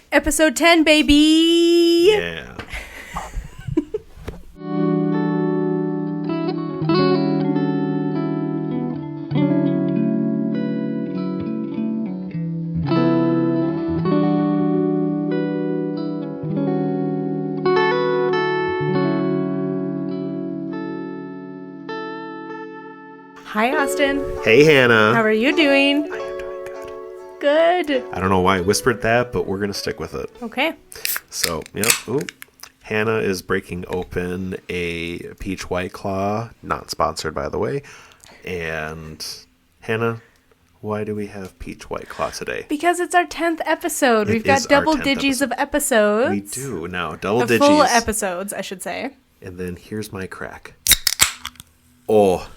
Episode 10, baby! Yeah. Hi, Austin. Hey, Hannah. How are you doing? I am doing good. Good. I don't know why I whispered that, but we're going to stick with it. Okay. So, yep. Ooh. Hannah is breaking open a peach White Claw, not sponsored, by the way. And, Hannah, why do we have peach White Claw today? Because it's our 10th episode. We've got double digits of episodes. We do now. Double of digits. full episodes, I should say. And then here's my crack. Oh.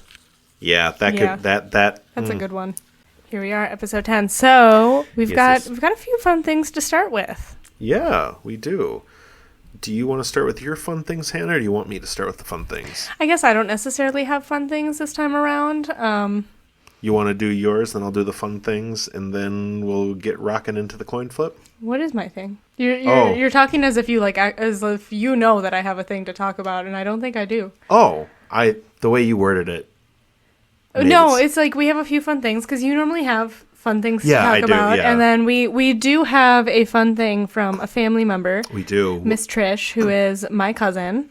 Yeah, that's a good one. Here we are, episode 10. So we've got a few fun things to start with. Yeah, we do. Do you want to start with your fun things, Hannah, or do you want me to start with the fun things? I guess I don't necessarily have fun things this time around. You want to do yours, then I'll do the fun things, and then we'll get rocking into the coin flip? What is my thing? You're talking as if you know that I have a thing to talk about, and I don't think I do. Oh, the way you worded it. No, it's like we have a few fun things because you normally have fun things to talk about. Yeah. And then we do have a fun thing from a family member. We do. Miss Trish, who is my cousin.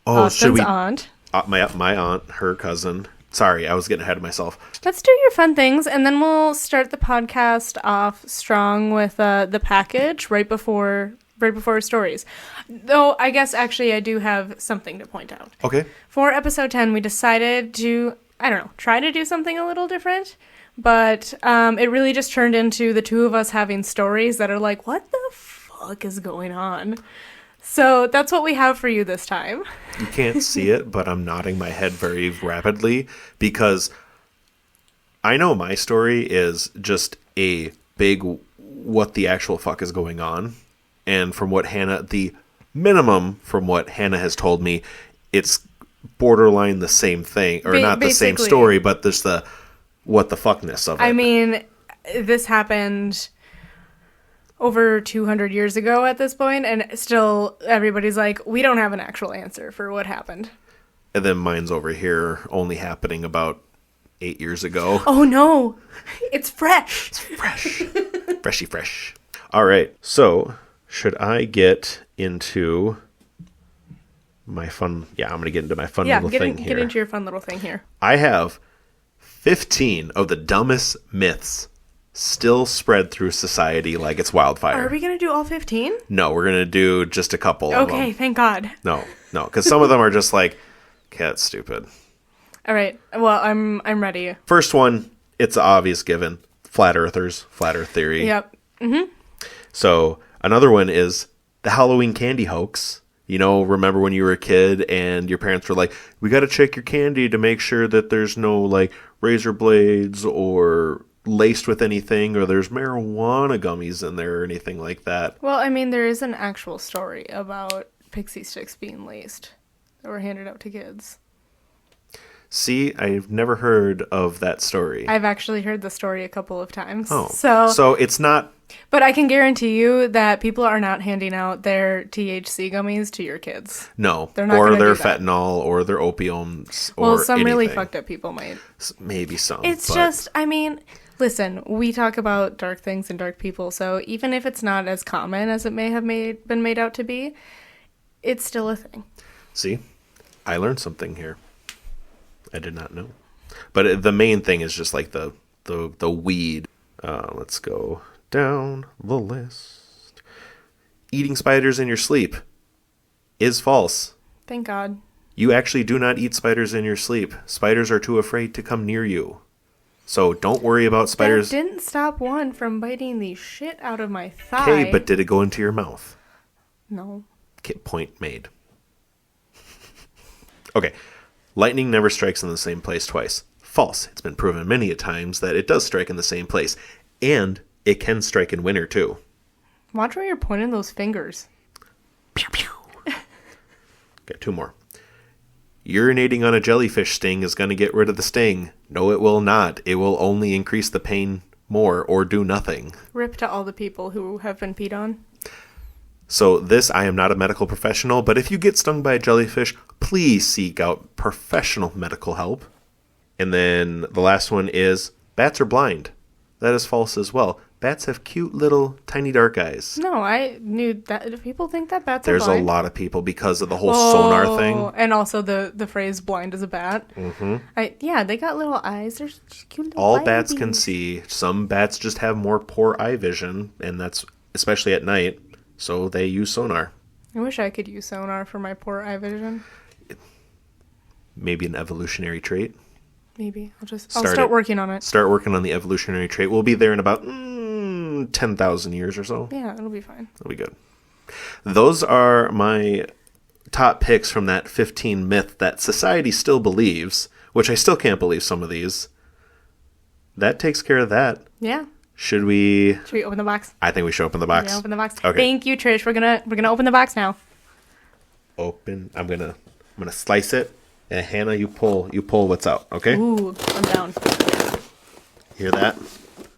Oh, Austin's aunt. My aunt, her cousin. Sorry, I was getting ahead of myself. Let's do your fun things, and then we'll start the podcast off strong with the package right before stories. Though, I guess actually I do have something to point out. Okay. For episode 10, we decided to, try to do something a little different. But it really just turned into the two of us having stories that are like, what the fuck is going on? So that's what we have for you this time. You can't see it, but I'm nodding my head very rapidly because I know my story is just a big what the actual fuck is going on. And from what the minimum from what Hannah has told me, it's borderline the same thing, or not the same story, but there's the what the fuckness of it. I mean, this happened over 200 years ago at this point, and still everybody's like, we don't have an actual answer for what happened. And then mine's over here only happening about 8 years ago. Oh no, it's fresh. It's fresh. Freshy fresh. All right, so should I get into my fun? Yeah, I'm going to get into my fun little thing here. Get into your fun little thing here. I have 15 of the dumbest myths still spread through society like it's wildfire. Are we going to do all 15? No, we're going to do just a couple of them. Okay, thank God. No, because some of them are just like, okay, that's stupid. All right, well, I'm ready. First one, it's an obvious given. Flat Earthers, Flat Earth theory. Yep. Mm-hmm. So another one is the Halloween candy hoax. You know, remember when you were a kid and your parents were like, we got to check your candy to make sure that there's no, like, razor blades or laced with anything, or there's marijuana gummies in there or anything like that. Well, I mean, there is an actual story about pixie sticks being laced that were handed out to kids. See, I've never heard of that story. I've actually heard the story a couple of times. Oh. So it's not... But I can guarantee you that people are not handing out their THC gummies to your kids. No. They're not or their do that. fentanyl or their opiums or Well, some anything. really fucked up people might. Maybe some. It's just, I mean, listen, we talk about dark things and dark people, so even if it's not as common as it may have been made out to be, it's still a thing. See? I learned something here. I did not know. But the main thing is just like the weed. Let's go down the list. Eating spiders in your sleep is false. Thank God. You actually do not eat spiders in your sleep. Spiders are too afraid to come near you. So don't worry about spiders. That didn't stop one from biting the shit out of my thigh. Okay, but did it go into your mouth? No. Okay, point made. Okay. Lightning never strikes in the same place twice. False. It's been proven many a times that it does strike in the same place. And it can strike in winter, too. Watch where you're pointing those fingers. Pew, pew. Okay, two more. Urinating on a jellyfish sting is going to get rid of the sting. No, it will not. It will only increase the pain more or do nothing. Rip to all the people who have been peed on. So I am not a medical professional, but if you get stung by a jellyfish, please seek out professional medical help. And then the last one is bats are blind. That is false as well. Bats have cute little tiny dark eyes. No, I knew that. Do people think that bats There's are blind? a lot of people because of the whole sonar thing. And also the phrase blind as a bat. Mm-hmm. Yeah, they got little eyes. They're just cute little All babies. bats can see. Some bats just have more poor eye vision, and that's especially at night, so they use sonar. I wish I could use sonar for my poor eye vision. Maybe an evolutionary trait. Maybe. I'll start working on it. Start working on the evolutionary trait. We'll be there in about 10,000 years or so. Yeah, it'll be fine. It'll be good. Those are my top picks from that 15 myth that society still believes, which I still can't believe some of these. That takes care of that. Yeah. Should we open the box? I think we should open the box. Yeah, open the box. Okay. Thank you, Trish. We're gonna open the box now. Open. I'm gonna slice it. And Hannah, you pull what's out, okay? Ooh, I'm down. Hear that?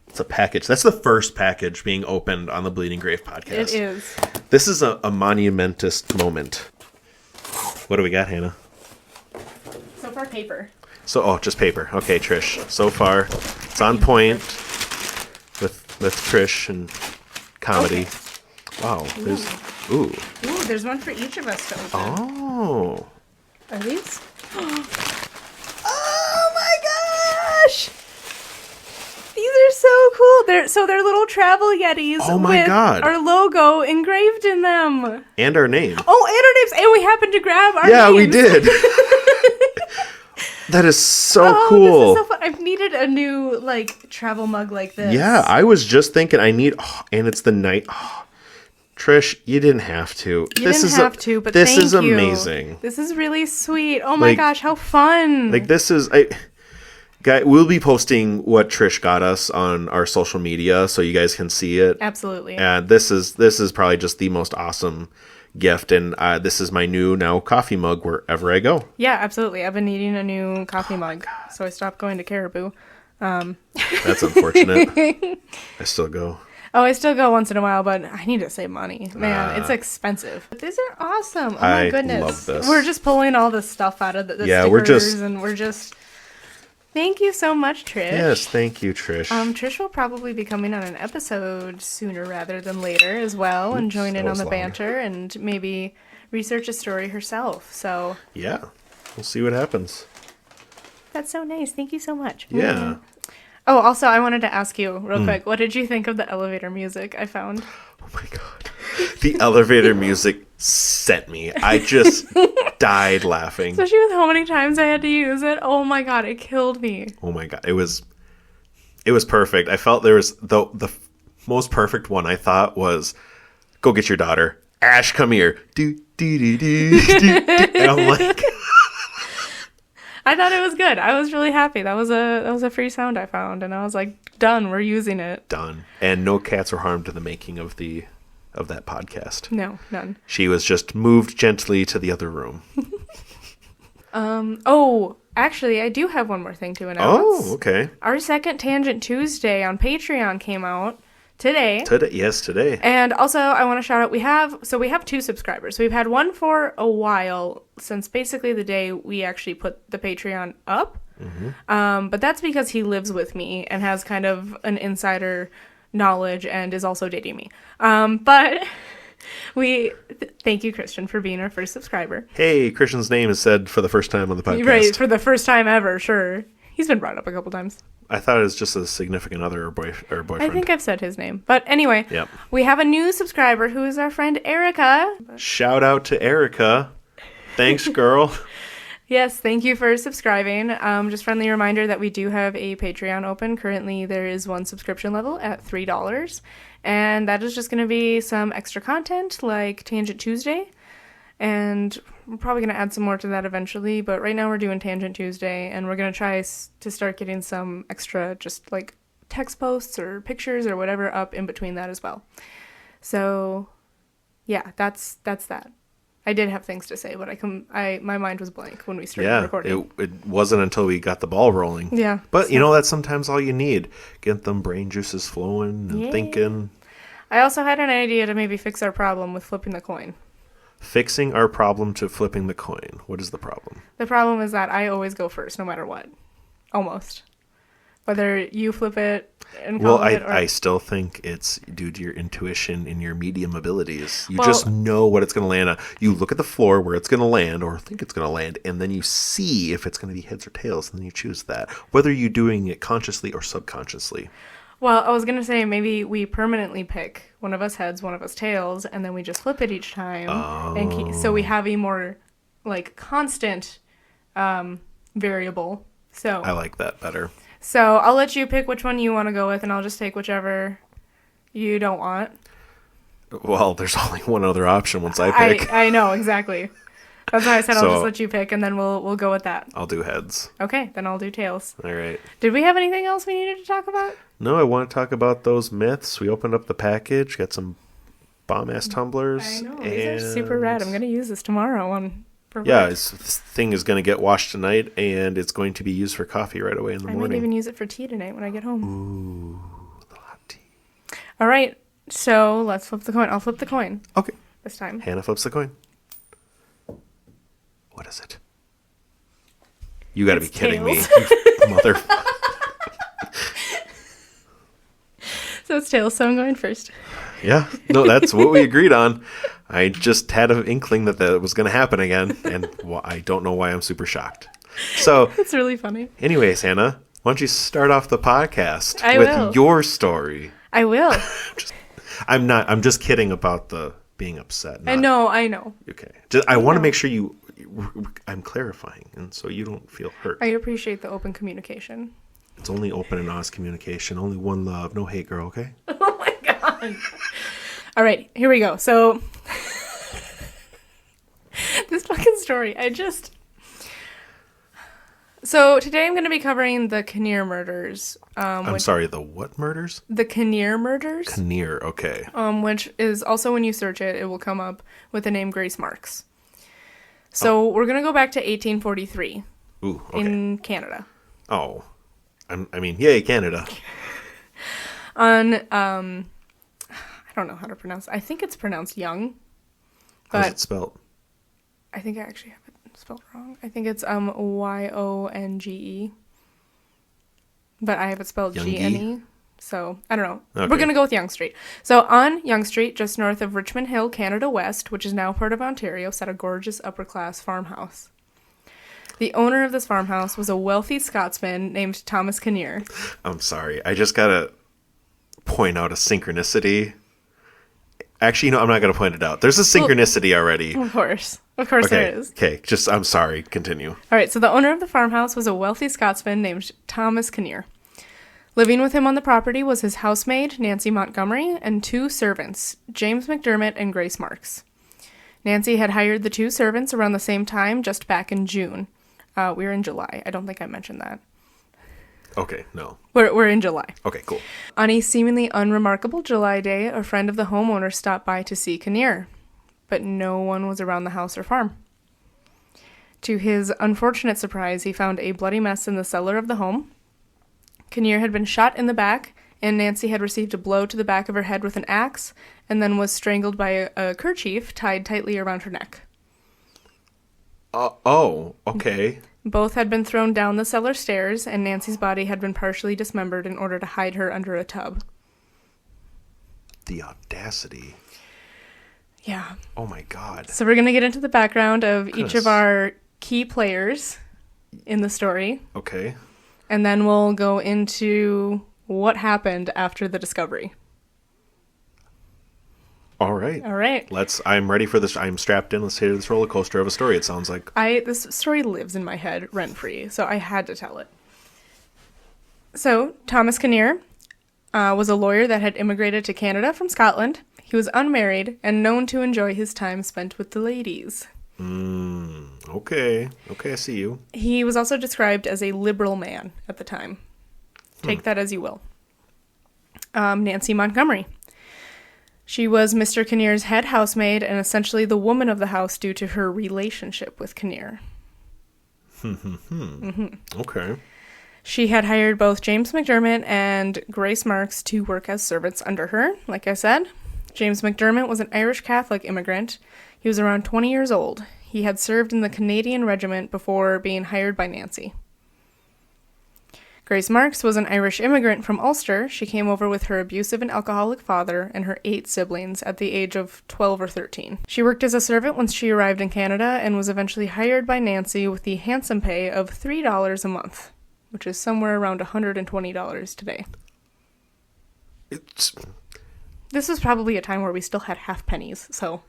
It's a package. That's the first package being opened on the Bleeding Grave podcast. It is. This is a monumentous moment. What do we got, Hannah? So far, paper. Just paper. Okay, Trish. So far, it's on point with Trish and comedy. Okay. Wow. There's one for each of us to open. Oh. Are these? Oh my gosh! These are so cool. They're little travel yetis. Oh my God. Our logo engraved in them. And our name. Oh, and our names. And we happened to grab our names. Yeah, we did. That is so This cool. is so fun. I've needed a new travel mug like this. Yeah, I was just thinking and it's the night. Trish, you didn't have to. But this is thank you. Amazing. This is really sweet. Oh my gosh, how fun. We'll be posting what Trish got us on our social media so you guys can see it. Absolutely. And this is probably just the most awesome gift, and this is my new now coffee mug wherever I go. Yeah, absolutely. I've been needing a new coffee mug, so I stopped going to Caribou. That's unfortunate. I still go. Oh, I still go once in a while, but I need to save money. Man, it's expensive. But these are awesome. Oh my goodness. Love this. We're just pulling all the stuff out of the stickers, and we're just... Thank you so much, Trish. Yes, thank you, Trish. Trish will probably be coming on an episode sooner rather than later as well, and join in on the banter and maybe research a story herself. So yeah, we'll see what happens. That's so nice. Thank you so much. Yeah. Oh, also, I wanted to ask you real quick, what did you think of the elevator music I found? Oh my God. The elevator music sent me. I just died laughing. Especially with how many times I had to use it. Oh my God, it killed me. Oh my God. It was perfect. I felt there was the most perfect one I thought was, go get your daughter. Ash, come here. Do, do, do, do, do, do. And I'm like... I thought it was good. I was really happy. That was a free sound I found, and I was like, done. We're using it. Done. And no cats were harmed in the making of that podcast. No, none. She was just moved gently to the other room. Oh, actually, I do have one more thing to announce. Oh, okay. Our second Tangent Tuesday on Patreon came out today. Yes, today. And also, I want to shout out, we have 2 subscribers. So we've had one for a while, since basically the day we actually put the Patreon up. Mm-hmm. But that's because he lives with me and has kind of an insider knowledge and is also dating me. But thank you, Christian, for being our first subscriber. Hey, Christian's name is said for the first time on the podcast. Right, for the first time ever, sure. He's been brought up a couple times. I thought it was just a significant other or boyfriend. I think I've said his name. But anyway, yep. We have a new subscriber who is our friend Erica. Shout out to Erica. Thanks, girl. Yes, thank you for subscribing. Just friendly reminder that we do have a Patreon open. Currently, there is one subscription level at $3. And that is just going to be some extra content like Tangent Tuesday. And we're probably going to add some more to that eventually. But right now we're doing Tangent Tuesday. And we're going to try to start getting some extra just like text posts or pictures or whatever up in between that as well. So, yeah, that's that. I did have things to say, but my mind was blank when we started recording. It wasn't until we got the ball rolling. Yeah. But, that's sometimes all you need. Get them brain juices flowing and thinking. I also had an idea to maybe fix our problem with flipping the coin. Fixing our problem to flipping the coin. What is the problem? The problem is that I always go first, no matter what. Almost. Whether you flip it and call it or... I still think it's due to your intuition and your medium abilities. You Well, just know what it's going to land on. You look at the floor where it's going to land or think it's going to land, and then you see if it's going to be heads or tails, and then you choose that. Whether you're doing it consciously or subconsciously. Well, I was going to say maybe we permanently pick one of us heads, one of us tails, and then we just flip it each time. So we have a more, like, constant variable. So I like that better. So I'll let you pick which one you want to go with, and I'll just take whichever you don't want. Well, there's only one other option once I pick. I know, exactly. That's why I said I'll just let you pick, and then we'll go with that. I'll do heads. Okay, then I'll do tails. All right. Did we have anything else we needed to talk about? No, I want to talk about those myths. We opened up the package, got some bomb-ass tumblers. I know, these are super rad. I'm going to use this tomorrow for yeah, work. this thing is going to get washed tonight, and it's going to be used for coffee right away in the morning. I might even use it for tea tonight when I get home. Ooh, the hot tea. All right, so let's flip the coin. I'll flip the coin. Okay. This time. Hannah flips the coin. What is it? You got to be kidding me, you mother. So it's tails, so I'm going first. Yeah, no, that's what we agreed on. I just had an inkling that was going to happen again, and I don't know why I'm super shocked. So it's really funny. Anyways, Hannah, why don't you start off the podcast with your story? I will. I'm just kidding about the being upset. I know. Okay. I want to make sure I'm clarifying, and so you don't feel hurt. I appreciate the open communication. It's only open and honest communication. Only one love. No hate, girl, okay? Oh my god. All right, here we go. So, this fucking story, So, today I'm going to be covering the Kinnear Murders. I'm sorry, the what murders? The Kinnear Murders. Kinnear, okay. Which is also, when you search it, it will come up with the name Grace Marks. So, we're going to go back to 1843. Ooh, okay. In Canada. Oh. Yay, Canada. On, I don't know how to pronounce it. I think it's pronounced Young. How's it spelled? I think I actually have it spelled wrong. I think it's Yonge. But I have it spelled Gne. So, I don't know. Okay. We're going to go with Yonge Street. So, on Yonge Street, just north of Richmond Hill, Canada West, which is now part of Ontario, sat a gorgeous upper-class farmhouse. The owner of this farmhouse was a wealthy Scotsman named Thomas Kinnear. I'm sorry. I just got to point out a synchronicity. Actually, I'm not going to point it out. There's a synchronicity already. Of course. There is. Okay. I'm sorry. Continue. All right. So the owner of the farmhouse was a wealthy Scotsman named Thomas Kinnear. Living with him on the property was his housemaid, Nancy Montgomery, and two servants, James McDermott and Grace Marks. Nancy had hired the two servants around the same time, just back in June. We were in July. I don't think I mentioned that. Okay, no. We're in July. Okay, cool. On a seemingly unremarkable July day, a friend of the homeowner stopped by to see Kinnear, but no one was around the house or farm. To his unfortunate surprise, he found a bloody mess in the cellar of the home. Kinnear had been shot in the back, and Nancy had received a blow to the back of her head with an axe, and then was strangled by a kerchief tied tightly around her neck. Okay. Both had been thrown down the cellar stairs, and Nancy's body had been partially dismembered in order to hide her under a tub. The audacity. Yeah. Oh my god. So we're going to get into the background of each of our key players in the story. Okay. And then we'll go into what happened after the discovery. All right. I'm ready for this. I'm strapped in. Let's hit this roller coaster of a story, it sounds like. This story lives in my head rent-free, so I had to tell it. So, Thomas Kinnear was a lawyer that had immigrated to Canada from Scotland. He was unmarried and known to enjoy his time spent with the ladies. Okay, I see you. He was also described as a liberal man at the time. Take that as you will. Nancy Montgomery. She was Mr. Kinnear's head housemaid and essentially the woman of the house due to her relationship with Kinnear. Okay. She had hired both James McDermott and Grace Marks to work as servants under her, like I said. James McDermott was an Irish Catholic immigrant. He was around 20 years old. He had served in the Canadian Regiment before being hired by Nancy. Grace Marks was an Irish immigrant from Ulster. She came over with her abusive and alcoholic father and her 8 siblings at the age of 12 or 13. She worked as a servant once she arrived in Canada and was eventually hired by Nancy with the handsome pay of $3 a month, which is somewhere around $120 today. This was probably a time where we still had half pennies, so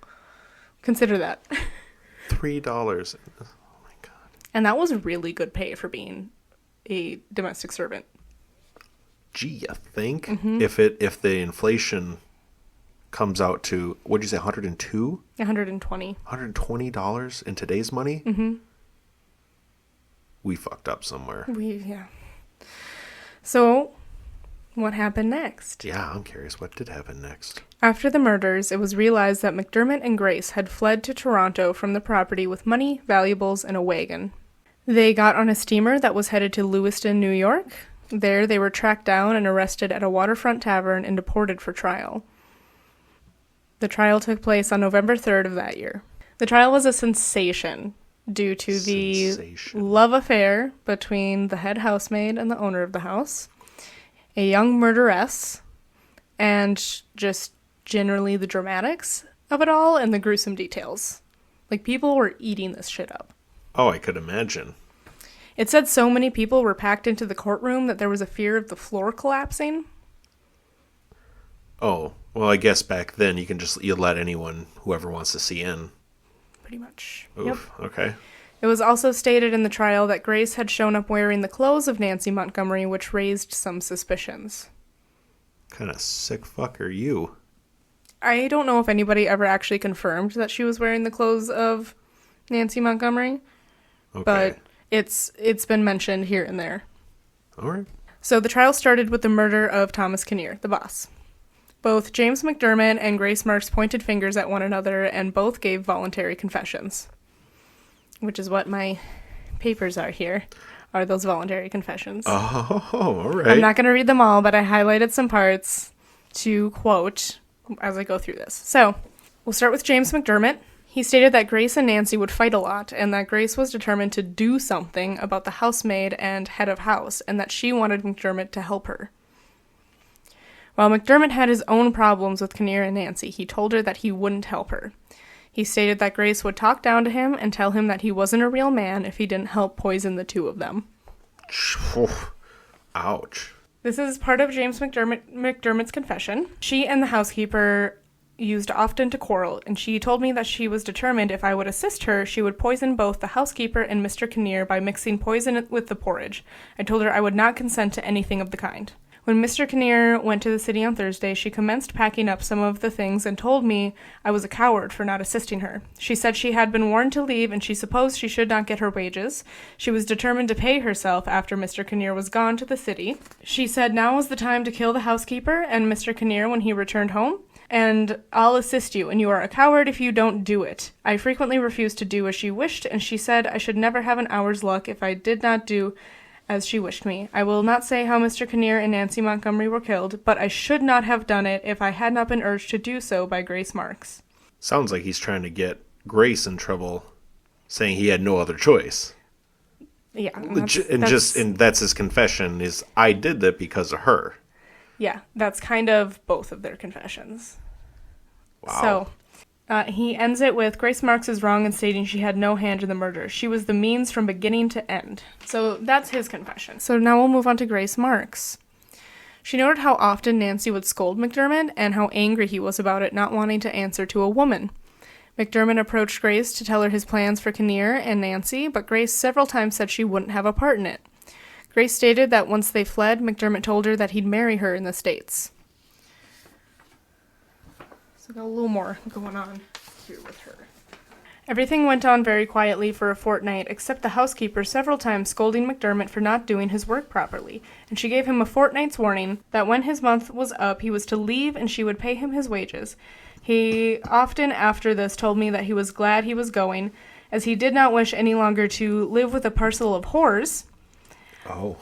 consider that. $3. Oh my God. And that was really good pay for being a domestic servant. Gee, you think? Mm-hmm. If the inflation comes out to, what'd you say, 102? 120. $120 in today's money? Mm-hmm. We fucked up somewhere. Yeah. So, what happened next? Yeah, I'm curious. What did happen next? After the murders, it was realized that McDermott and Grace had fled to Toronto from the property with money, valuables, and a wagon. They got on a steamer that was headed to Lewiston, New York. There, they were tracked down and arrested at a waterfront tavern and deported for trial. The trial took place on November 3rd of that year. The trial was a sensation due to the love affair between the head housemaid and the owner of the house, a young murderess, and just generally the dramatics of it all and the gruesome details. Like, people were eating this shit up. Oh, I could imagine. It said so many people were packed into the courtroom that there was a fear of the floor collapsing. Oh, well, I guess back then you let anyone, whoever wants to see in. Pretty much. Oof, yep. Okay. It was also stated in the trial that Grace had shown up wearing the clothes of Nancy Montgomery, which raised some suspicions. Kind of sick fuck are you? I don't know if anybody ever actually confirmed that she was wearing the clothes of Nancy Montgomery. Okay. But it's been mentioned here and there. All right. So the trial started with the murder of Thomas Kinnear, the boss. Both James McDermott and Grace Marks pointed fingers at one another and both gave voluntary confessions. Which is what my papers are here, are those voluntary confessions. Oh, all right. I'm not going to read them all, but I highlighted some parts to quote as I go through this. So, we'll start with James McDermott. He stated that Grace and Nancy would fight a lot, and that Grace was determined to do something about the housemaid and head of house, and that she wanted McDermott to help her. While McDermott had his own problems with Kinnear and Nancy, he told her that he wouldn't help her. He stated that Grace would talk down to him and tell him that he wasn't a real man if he didn't help poison the two of them. Ouch. This is part of James McDermott's confession. She and the housekeeper used often to quarrel, and she told me that she was determined if I would assist her, she would poison both the housekeeper and Mr. Kinnear by mixing poison with the porridge. I told her I would not consent to anything of the kind. When Mr. Kinnear went to the city on Thursday, she commenced packing up some of the things and told me I was a coward for not assisting her. She said she had been warned to leave and she supposed she should not get her wages. She was determined to pay herself after Mr. Kinnear was gone to the city. She said now was the time to kill the housekeeper and Mr. Kinnear when he returned home, and I'll assist you, and you are a coward if you don't do it. I frequently refused to do as she wished, and she said I should never have an hour's luck if I did not do as she wished me. I will not say how Mr. Kinnear and Nancy Montgomery were killed, but I should not have done it if I had not been urged to do so by Grace Marks. Sounds like he's trying to get Grace in trouble, saying he had no other choice. Yeah. And that's his confession, is I did that because of her. Yeah, that's kind of both of their confessions. Wow. So, he ends it with, Grace Marks is wrong in stating she had no hand in the murder. She was the means from beginning to end. So that's his confession. So now we'll move on to Grace Marks. She noted how often Nancy would scold McDermott and how angry he was about it, not wanting to answer to a woman. McDermott approached Grace to tell her his plans for Kinnear and Nancy, but Grace several times said she wouldn't have a part in it. Grace stated that once they fled, McDermott told her that he'd marry her in the States. So got a little more going on here with her. Everything went on very quietly for a fortnight, except the housekeeper several times scolding McDermott for not doing his work properly, and she gave him a fortnight's warning that when his month was up, he was to leave and she would pay him his wages. He often after this told me that he was glad he was going, as he did not wish any longer to live with a parcel of whores. Oh.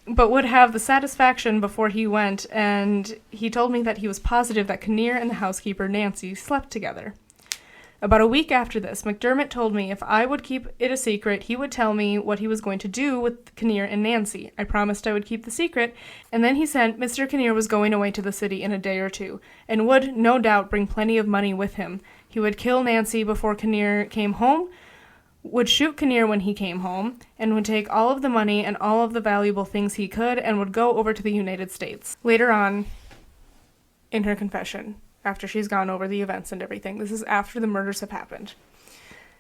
but would have the satisfaction before he went, and he told me that he was positive that Kinnear and the housekeeper, Nancy, slept together. About a week after this, McDermott told me if I would keep it a secret, he would tell me what he was going to do with Kinnear and Nancy. I promised I would keep the secret, and then he said Mr. Kinnear was going away to the city in a day or two, and would, no doubt, bring plenty of money with him. He would kill Nancy before Kinnear came home, would shoot Kinnear when he came home, and would take all of the money and all of the valuable things he could, and would go over to the United States. Later on, in her confession, after she's gone over the events and everything. This is after the murders have happened.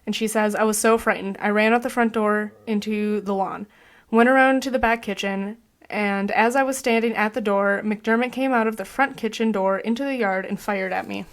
And she says, I was so frightened. I ran out the front door into the lawn, went around to the back kitchen, and as I was standing at the door, McDermott came out of the front kitchen door into the yard and fired at me.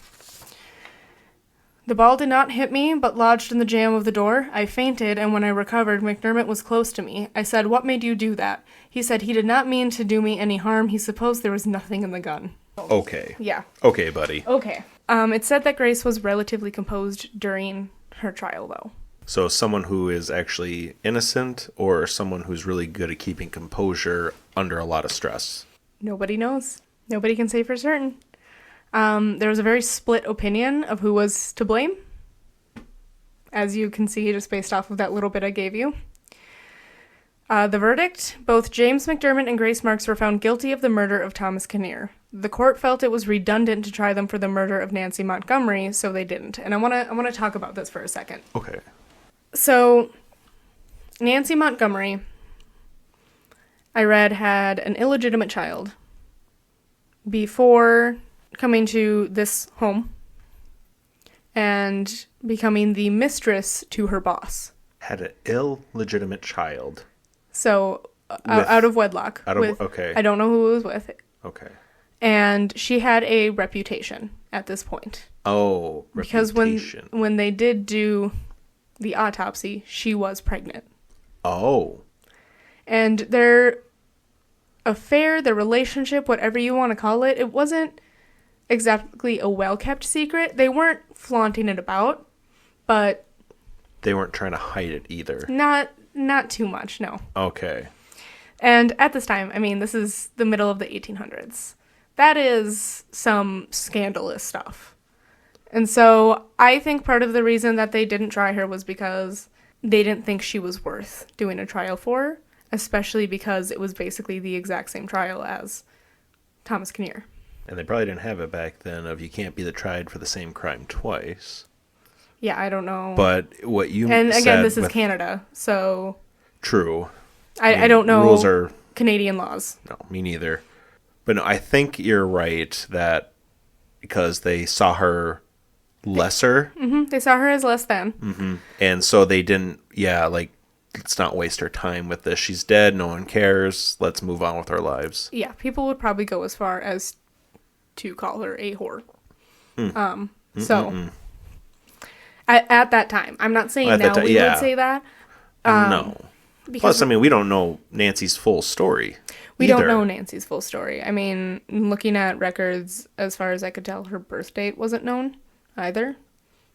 The ball did not hit me, but lodged in the jamb of the door. I fainted, and when I recovered, McDermott was close to me. I said, what made you do that? He said he did not mean to do me any harm. He supposed there was nothing in the gun. Okay. Yeah. Okay, buddy. Okay. It said that Grace was relatively composed during her trial, though. So someone who is actually innocent or someone who's really good at keeping composure under a lot of stress? Nobody knows. Nobody can say for certain. There was a very split opinion of who was to blame, as you can see just based off of that little bit I gave you. The verdict, both James McDermott and Grace Marks were found guilty of the murder of Thomas Kinnear. The court felt it was redundant to try them for the murder of Nancy Montgomery, so they didn't. And I want to talk about this for a second. Okay. So, Nancy Montgomery, I read, had an illegitimate child before coming to this home and becoming the mistress to her boss. Had an illegitimate child. So, out of wedlock. Okay. I don't know who it was with. Okay. And she had a reputation at this point. Oh, because reputation. when they did do the autopsy, she was pregnant. Oh. And their affair, their relationship, whatever you want to call it, it wasn't exactly a well-kept secret. They weren't flaunting it about, but they weren't trying to hide it either. Not too much, no. Okay. And at this time, I mean, this is the middle of the 1800s. That is some scandalous stuff. And so I think part of the reason that they didn't try her was because they didn't think she was worth doing a trial for, especially because it was basically the exact same trial as Thomas Kinnear. And they probably didn't have it back then of you can't be tried for the same crime twice. Yeah, I don't know. But what you and said... again, this is Canada, so... True. I don't know rules are... Canadian laws. No, me neither. But no, I think you're right that because they saw her lesser. Mm-hmm. They saw her as less than. Mm-hmm. And so they didn't, let's not waste our time with this. She's dead. No one cares. Let's move on with our lives. Yeah, people would probably go as far as to call her a whore. So, at that time, I'm not saying now we would say that. No. Plus, I mean, we don't know Nancy's full story. We don't know Nancy's full story. I mean, looking at records, as far as I could tell, her birth date wasn't known either.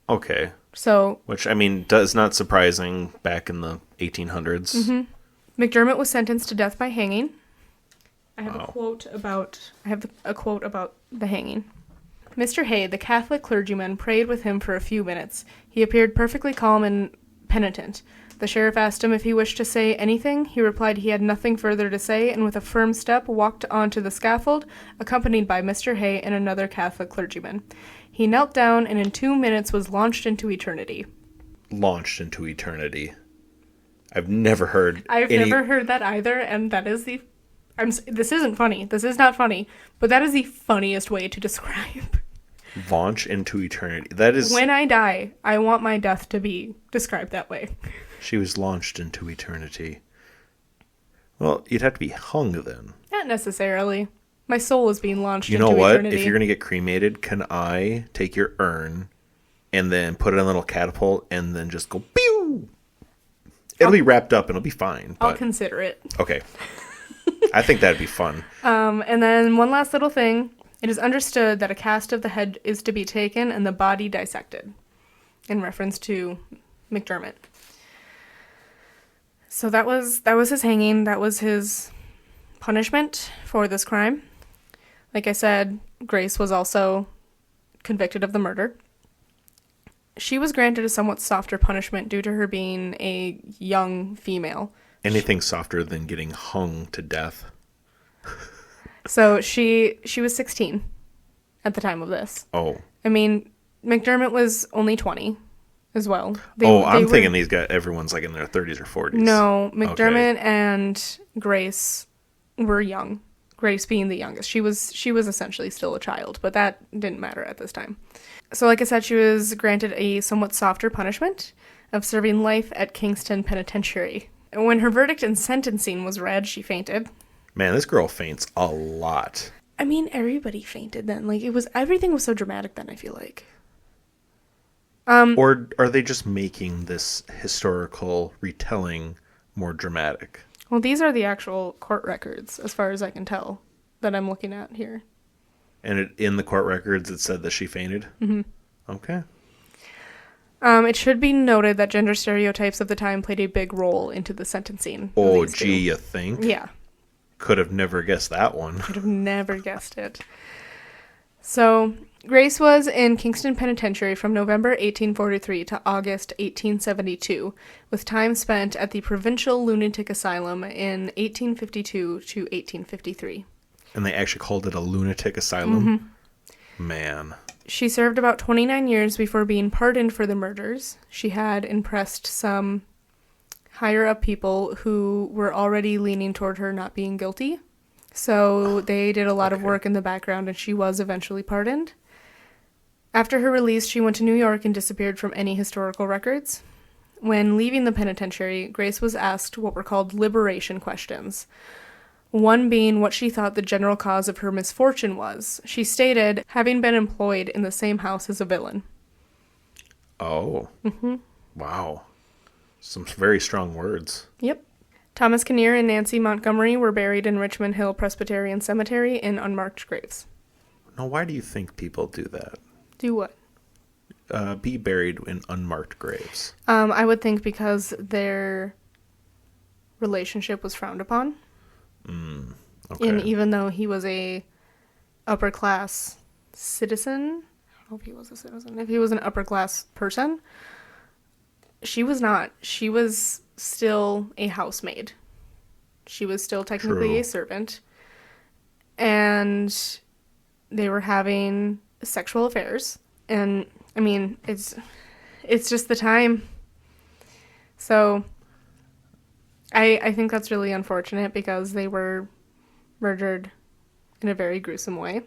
Okay. So, which, I mean, is not surprising back in the 1800s. Mm-hmm. McDermott was sentenced to death by hanging. I have a quote about the hanging. Mr. Hay, the Catholic clergyman, prayed with him for a few minutes. He appeared perfectly calm and penitent. The sheriff asked him if he wished to say anything. He replied he had nothing further to say, and with a firm step walked onto the scaffold, accompanied by Mr. Hay and another Catholic clergyman. He knelt down and in 2 minutes was launched into eternity. Launched into eternity. I've never heard never heard that either, and that is the... this isn't funny. This is not funny, but that is the funniest way to describe. Launch into eternity. That is... When I die, I want my death to be described that way. She was launched into eternity. Well, you'd have to be hung then. Not necessarily. My soul is being launched into eternity. You know what? Eternity. If you're going to get cremated, can I take your urn and then put it in a little catapult and then just go pew? It'll be wrapped up and it'll be fine. I'll consider it. Okay. I think that'd be fun. And then one last little thing. It is understood that a cast of the head is to be taken and the body dissected. In reference to McDermott. So that was his hanging. That was his punishment for this crime. Like I said, Grace was also convicted of the murder. She was granted a somewhat softer punishment due to her being a young female. Anything softer than getting hung to death. So she was 16 at the time of this. Oh. I mean, McDermott was only 20 as well. I'm thinking these guys, everyone's like in their 30s or 40s. No, McDermott and Grace were young. Grace being the youngest. She was essentially still a child, but that didn't matter at this time. So like I said, she was granted a somewhat softer punishment of serving life at Kingston Penitentiary. And when her verdict and sentencing was read, she fainted. Man, this girl faints a lot. I mean, everybody fainted then. Like, everything was so dramatic then, I feel like. Or are they just making this historical retelling more dramatic? Well, these are the actual court records, as far as I can tell, that I'm looking at here. And in the court records, it said that she fainted? Mm-hmm. Okay. It should be noted that gender stereotypes of the time played a big role into the sentencing. Oh, gee, you think? Yeah. Could have never guessed that one. Could have never guessed it. So, Grace was in Kingston Penitentiary from November 1843 to August 1872, with time spent at the Provincial Lunatic Asylum in 1852 to 1853. And they actually called it a lunatic asylum? Mm-hmm. Man. She served about 29 years before being pardoned for the murders. She had impressed some higher-up people who were already leaning toward her not being guilty. So they did a lot of work in the background, and she was eventually pardoned. After her release, she went to New York and disappeared from any historical records. When leaving the penitentiary, Grace was asked what were called liberation questions. One being what she thought the general cause of her misfortune was. She stated having been employed in the same house as a villain. Oh. Mm-hmm. Wow. Some very strong words. Yep. Thomas Kinnear and Nancy Montgomery were buried in Richmond Hill Presbyterian Cemetery in unmarked graves. Now, why do you think people do that? Do what? Be buried in unmarked graves. I would think because their relationship was frowned upon. Okay. And even though he was a upper class citizen, I don't know if he was a citizen, if he was an upper class person, she was not. She was still a housemaid. She was still technically True. a servant. And they were having sexual affairs. And, I mean, it's just the time. So, I think that's really unfortunate because they were murdered in a very gruesome way.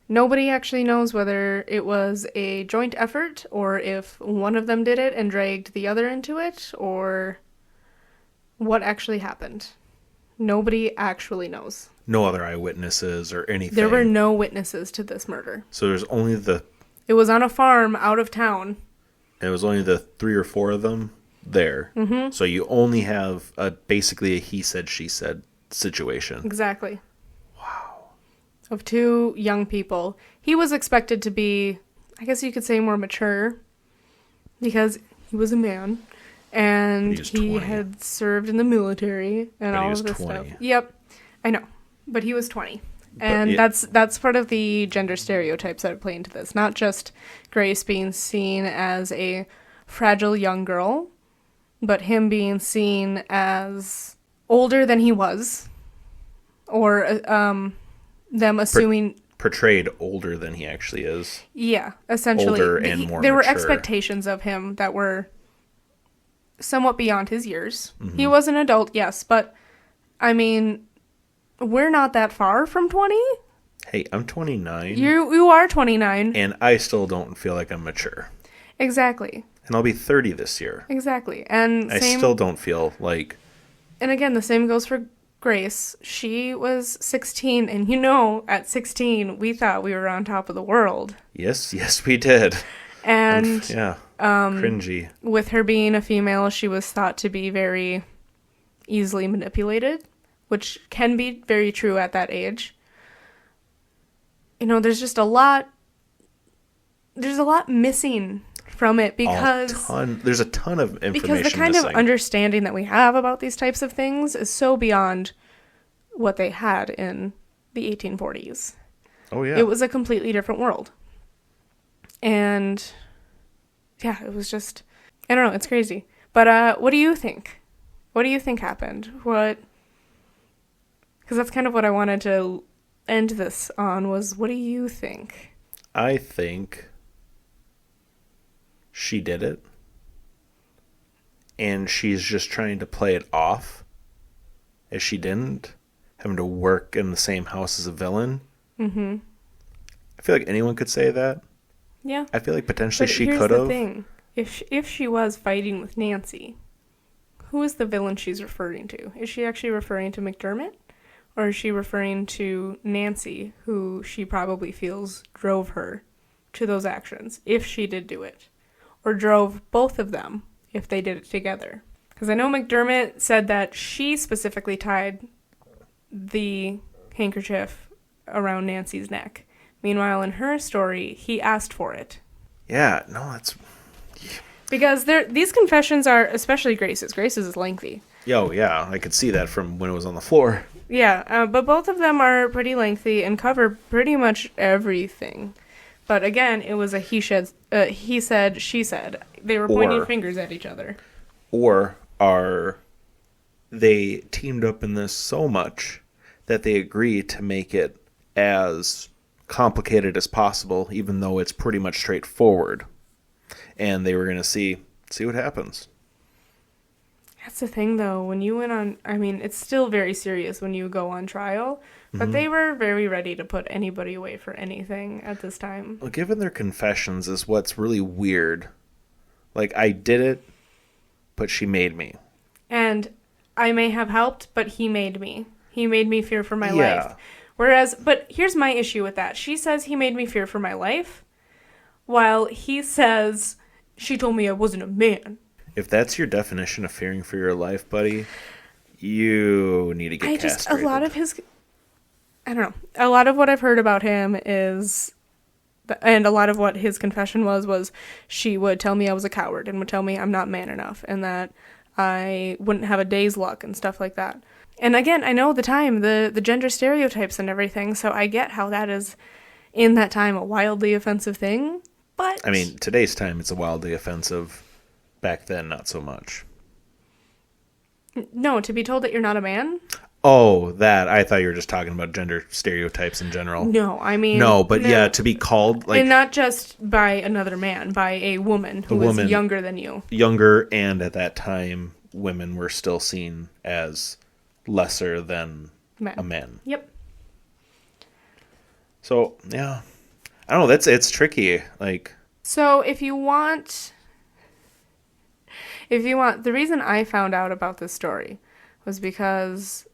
Nobody actually knows whether it was a joint effort or if one of them did it and dragged the other into it or what actually happened. Nobody actually knows. No other eyewitnesses or anything. There were no witnesses to this murder. So there's only It was on a farm out of town. It was only the 3 or 4 of them there. Mm-hmm. So you only have basically a he said, she said situation. Exactly. Wow. Of 2 young people. He was expected to be, I guess you could say, more mature because he was a man and he had served in the military and all of this 20. stuff. Yep. I know. But he was 20. And that's part of the gender stereotypes that play into this. Not just Grace being seen as a fragile young girl, but him being seen as older than he was. Or them assuming... Portrayed older than he actually is. Yeah, essentially. Older and more There were mature. expectations of him that were somewhat beyond his years. Mm-hmm. He was an adult, yes, but, I mean... We're not that far from 20. Hey, I'm 29. You are 29. And I still don't feel like I'm mature. Exactly. And I'll be 30 this year. Exactly. And I still don't feel like... And again, the same goes for Grace. She was 16, and at 16, we thought we were on top of the world. Yes, we did. And cringy. With her being a female, she was thought to be very easily manipulated, which can be very true at that age. There's just a lot missing from it because... There's a ton of information because the kind missing. of understanding that we have about these types of things is so beyond what they had in the 1840s. Oh, yeah. It was a completely different world. And yeah, it was just, I don't know, it's crazy. But what do you think? What do you think happened? Because that's kind of what I wanted to end this on, was what do you think? I think she did it. And she's just trying to play it off as she didn't, having to work in the same house as a villain. Mm-hmm. I feel like anyone could say that. Yeah. I feel like potentially but she could have. Here's the thing. If she was fighting with Nancy, who is the villain she's referring to? Is she actually referring to McDermott? Or is she referring to Nancy, who she probably feels drove her to those actions, if she did do it? Or drove both of them, if they did it together? Because I know McDermott said that she specifically tied the handkerchief around Nancy's neck. Meanwhile, in her story, he asked for it. Yeah, no, that's... Because these confessions are, especially Grace's. Grace's is lengthy. Yo, yeah, I could see that from when it was on the floor. Yeah, but both of them are pretty lengthy and cover pretty much everything. But again, it was a he said, she said. They were pointing fingers at each other. Or are they teamed up in this so much that they agree to make it as complicated as possible, even though it's pretty much straightforward. And they were going to see what happens. That's the thing, though. When you went on, I mean, it's still very serious when you go on trial, but they were very ready to put anybody away for anything at this time. Well, given their confessions is what's really weird. Like, I did it, but she made me. And I may have helped, but he made me. He made me fear for my life. Whereas, but here's my issue with that. She says he made me fear for my life, while he says she told me I wasn't a man. If that's your definition of fearing for your life, buddy, you need to get castrated. A lot of his, I don't know, a lot of what I've heard about him is, and a lot of what his confession was she would tell me I was a coward and would tell me I'm not man enough and that I wouldn't have a day's luck and stuff like that. And again, I know the time, the gender stereotypes and everything, so I get how that is, in that time, a wildly offensive thing, but... I mean, today's time, it's a wildly offensive. Back then, not so much. No, to be told that you're not a man? Oh, that. I thought you were just talking about gender stereotypes in general. No, I mean... No, but yeah, to be called... like, and not just by another man, by a woman who was younger than you. Younger, and at that time, women were still seen as lesser than a man. Yep. So, yeah. I don't know, it's tricky. Like... So, if you want, the reason I found out about this story was because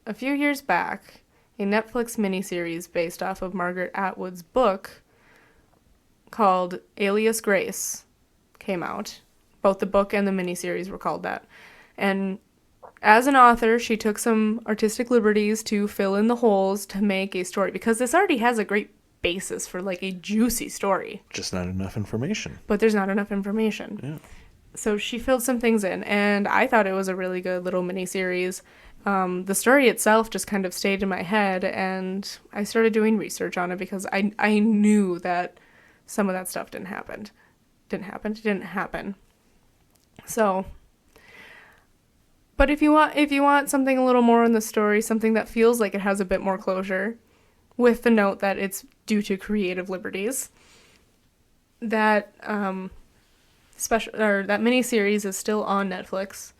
a few years back, a Netflix miniseries based off of Margaret Atwood's book called Alias Grace came out. Both the book and the miniseries were called that. And as an author, she took some artistic liberties to fill in the holes to make a story, because this already has a great basis for like a juicy story. Just not enough information. But there's not enough information. Yeah. So she filled some things in, and I thought it was a really good little miniseries. The story itself just kind of stayed in my head, and I started doing research on it because I knew that some of that stuff didn't happen. So, but if you want something a little more in the story, something that feels like it has a bit more closure, with the note that it's due to creative liberties, that that miniseries is still on Netflix.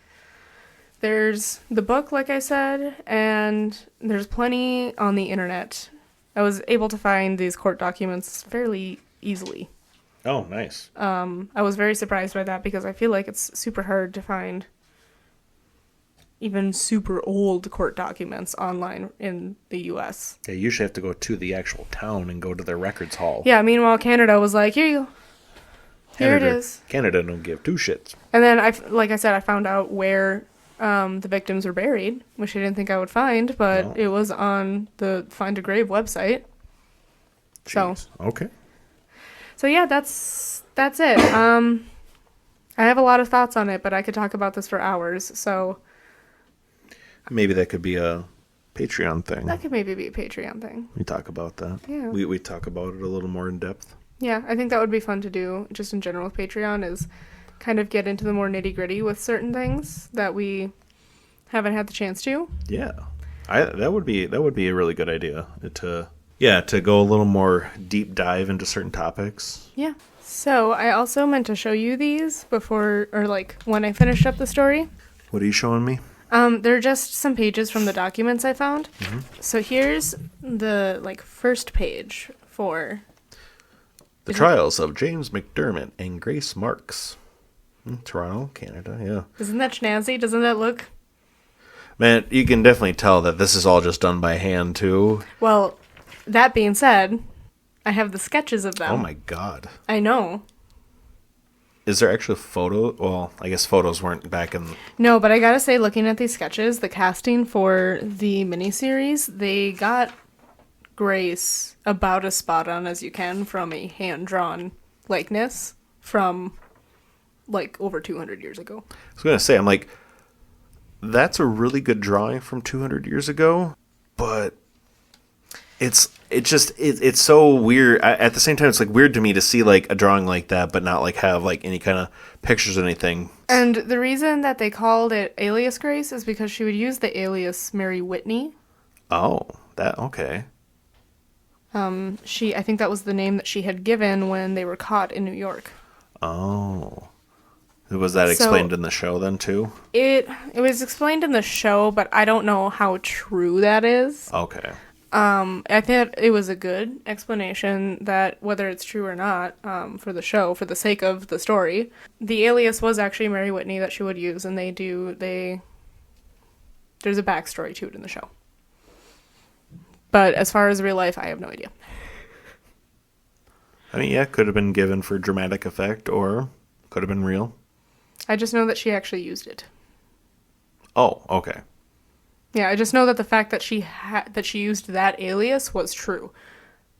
There's the book, like I said, and there's plenty on the internet. I was able to find these court documents fairly easily. Oh, nice. I was very surprised by that because I feel like it's super hard to find even super old court documents online in the U.S. Yeah, you usually have to go to the actual town and go to their records hall. Yeah, meanwhile, Canada was like, here you go. Here it is. Canada don't give two shits. And then, like I said, I found out where the victims were buried, which I didn't think I would find, but it was on the Find a Grave website. Jeez. So okay. So yeah, that's it. I have a lot of thoughts on it, but I could talk about this for hours. So maybe that could be a Patreon thing. That could maybe be a Patreon thing. We talk about that. Yeah. We talk about it a little more in depth. Yeah, I think that would be fun to do, just in general with Patreon, is kind of get into the more nitty-gritty with certain things that we haven't had the chance to. Yeah. That would be a really good idea to go a little more deep dive into certain topics. Yeah. So I also meant to show you these before, or like when I finished up the story. What are you showing me? They're just some pages from the documents I found. Mm-hmm. So here's the first page for The Trials of James McDermott and Grace Marks. Toronto, Canada, yeah. Isn't that snazzy? Doesn't that look? Man, you can definitely tell that this is all just done by hand, too. Well, that being said, I have the sketches of them. Oh my god. I know. Is there actually a photo? Well, I guess photos weren't back in... No, but I gotta say, looking at these sketches, the casting for the miniseries, they got Grace about as spot on as you can from a hand-drawn likeness from, over 200 years ago. I was going to say, I'm like, that's a really good drawing from 200 years ago, but it's so weird. At the same time, it's weird to me to see a drawing like that, but not have any kind of pictures or anything. And the reason that they called it Alias Grace is because she would use the alias Mary Whitney. Oh, okay. I think that was the name that she had given when they were caught in New York. Oh. Was that explained in the show then too? It was explained in the show, but I don't know how true that is. Okay. I think it was a good explanation that whether it's true or not, for the show, for the sake of the story, the alias was actually Mary Whitney that she would use, and there's a backstory to it in the show. But as far as real life, I have no idea. I mean, yeah, could have been given for dramatic effect, or could have been real. I just know that she actually used it. Oh, okay. Yeah, I just know that the fact that she used that alias was true.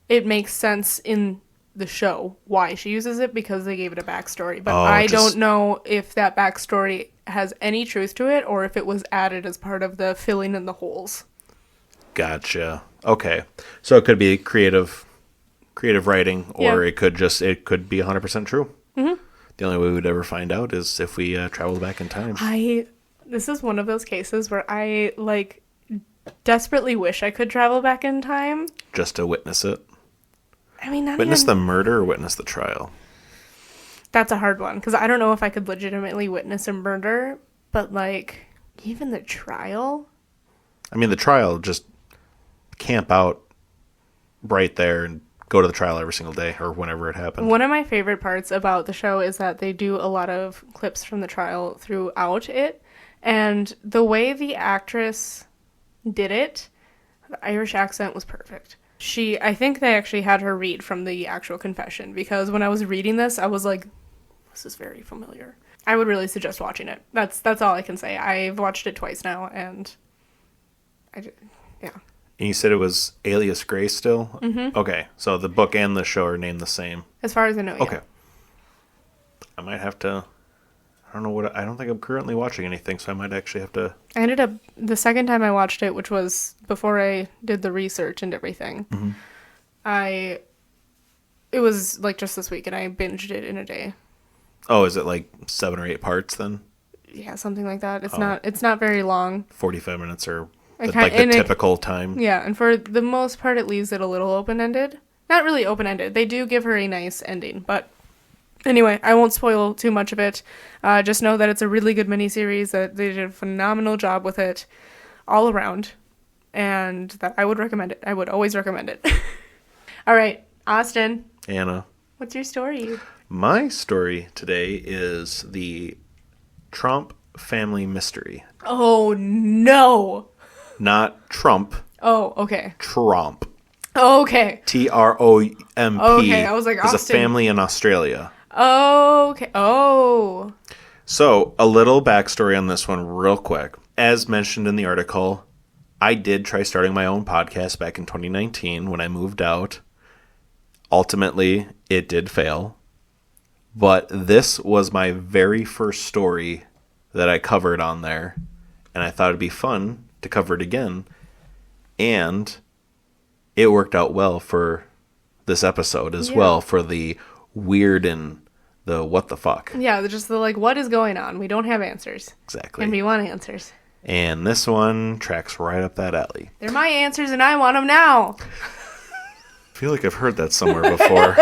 It makes sense in the show why she uses it, because they gave it a backstory. But I don't know if that backstory has any truth to it, or if it was added as part of the filling in the holes. Gotcha. Okay. So it could be creative writing, or it could be 100% true. Mm-hmm. The only way we would ever find out is if we travel back in time. This is one of those cases where I desperately wish I could travel back in time. Just to witness it? I mean, witness the murder or witness the trial? That's a hard one, because I don't know if I could legitimately witness a murder, but even the trial? I mean, the trial, just camp out right there and go to the trial every single day or whenever it happened. One of my favorite parts about the show is that they do a lot of clips from the trial throughout it, and the way the actress did it, the Irish accent was perfect. I think they actually had her read from the actual confession, because when I was reading this, I was like, this is very familiar. I would really suggest watching it. That's all I can say. I've watched it twice now, and yeah. And you said it was Alias Grace still? Mm-hmm. Okay, so the book and the show are named the same. As far as I know, yeah. Okay. I might have to... I don't think I'm currently watching anything, so I might actually have to... I ended up... The second time I watched it, which was before I did the research and everything, mm-hmm. It was just this week, and I binged it in a day. Oh, is it 7 or 8 parts then? Yeah, something like that. It's not very long. 45 minutes or... the typical time. Yeah, and for the most part, it leaves it a little open-ended. Not really open-ended. They do give her a nice ending, but anyway, I won't spoil too much of it. Just know that it's a really good miniseries, that they did a phenomenal job with it all around, and that I would recommend it. I would always recommend it. All right, Austin. Anna. What's your story? My story today is the Tromp Family Mystery. Oh, no! Not Trump. Oh, okay. Tromp. Oh, okay. Tromp. Okay, I was like, is Austin. a family in Australia. Okay. Oh. So, a little backstory on this one real quick. As mentioned in the article, I did try starting my own podcast back in 2019 when I moved out. Ultimately, it did fail. But this was my very first story that I covered on there. And I thought it'd be fun to cover it again. And it worked out well for this episode as well, for the weird and the what the fuck. Yeah, just the like, what is going on? We don't have answers. Exactly. And we want answers. And this one tracks right up that alley. They're my answers and I want them now. I feel like I've heard that somewhere before.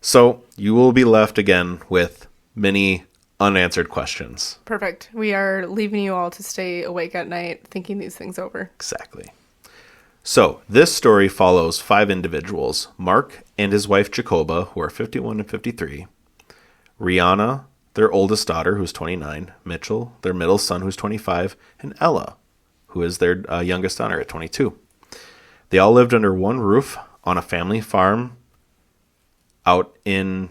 So you will be left again with many unanswered questions. Perfect. We are leaving you all to stay awake at night thinking these things over. Exactly. So this story follows 5 individuals: Mark and his wife Jacoba, who are 51 and 53, Rihanna, their oldest daughter, who's 29, Mitchell, their middle son, who's 25, and Ella, who is their youngest daughter at 22. They all lived under one roof on a family farm out in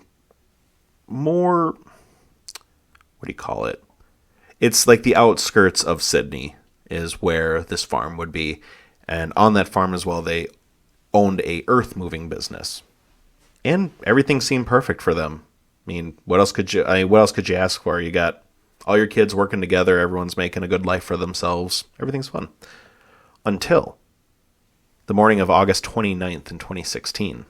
more, what do you call it? It's like the outskirts of Sydney is where this farm would be. And on that farm as well, they owned a earth-moving business. And everything seemed perfect for them. I mean, what else could you ask for? You got all your kids working together, everyone's making a good life for themselves. Everything's fun. Until the morning of August 29th in 2016.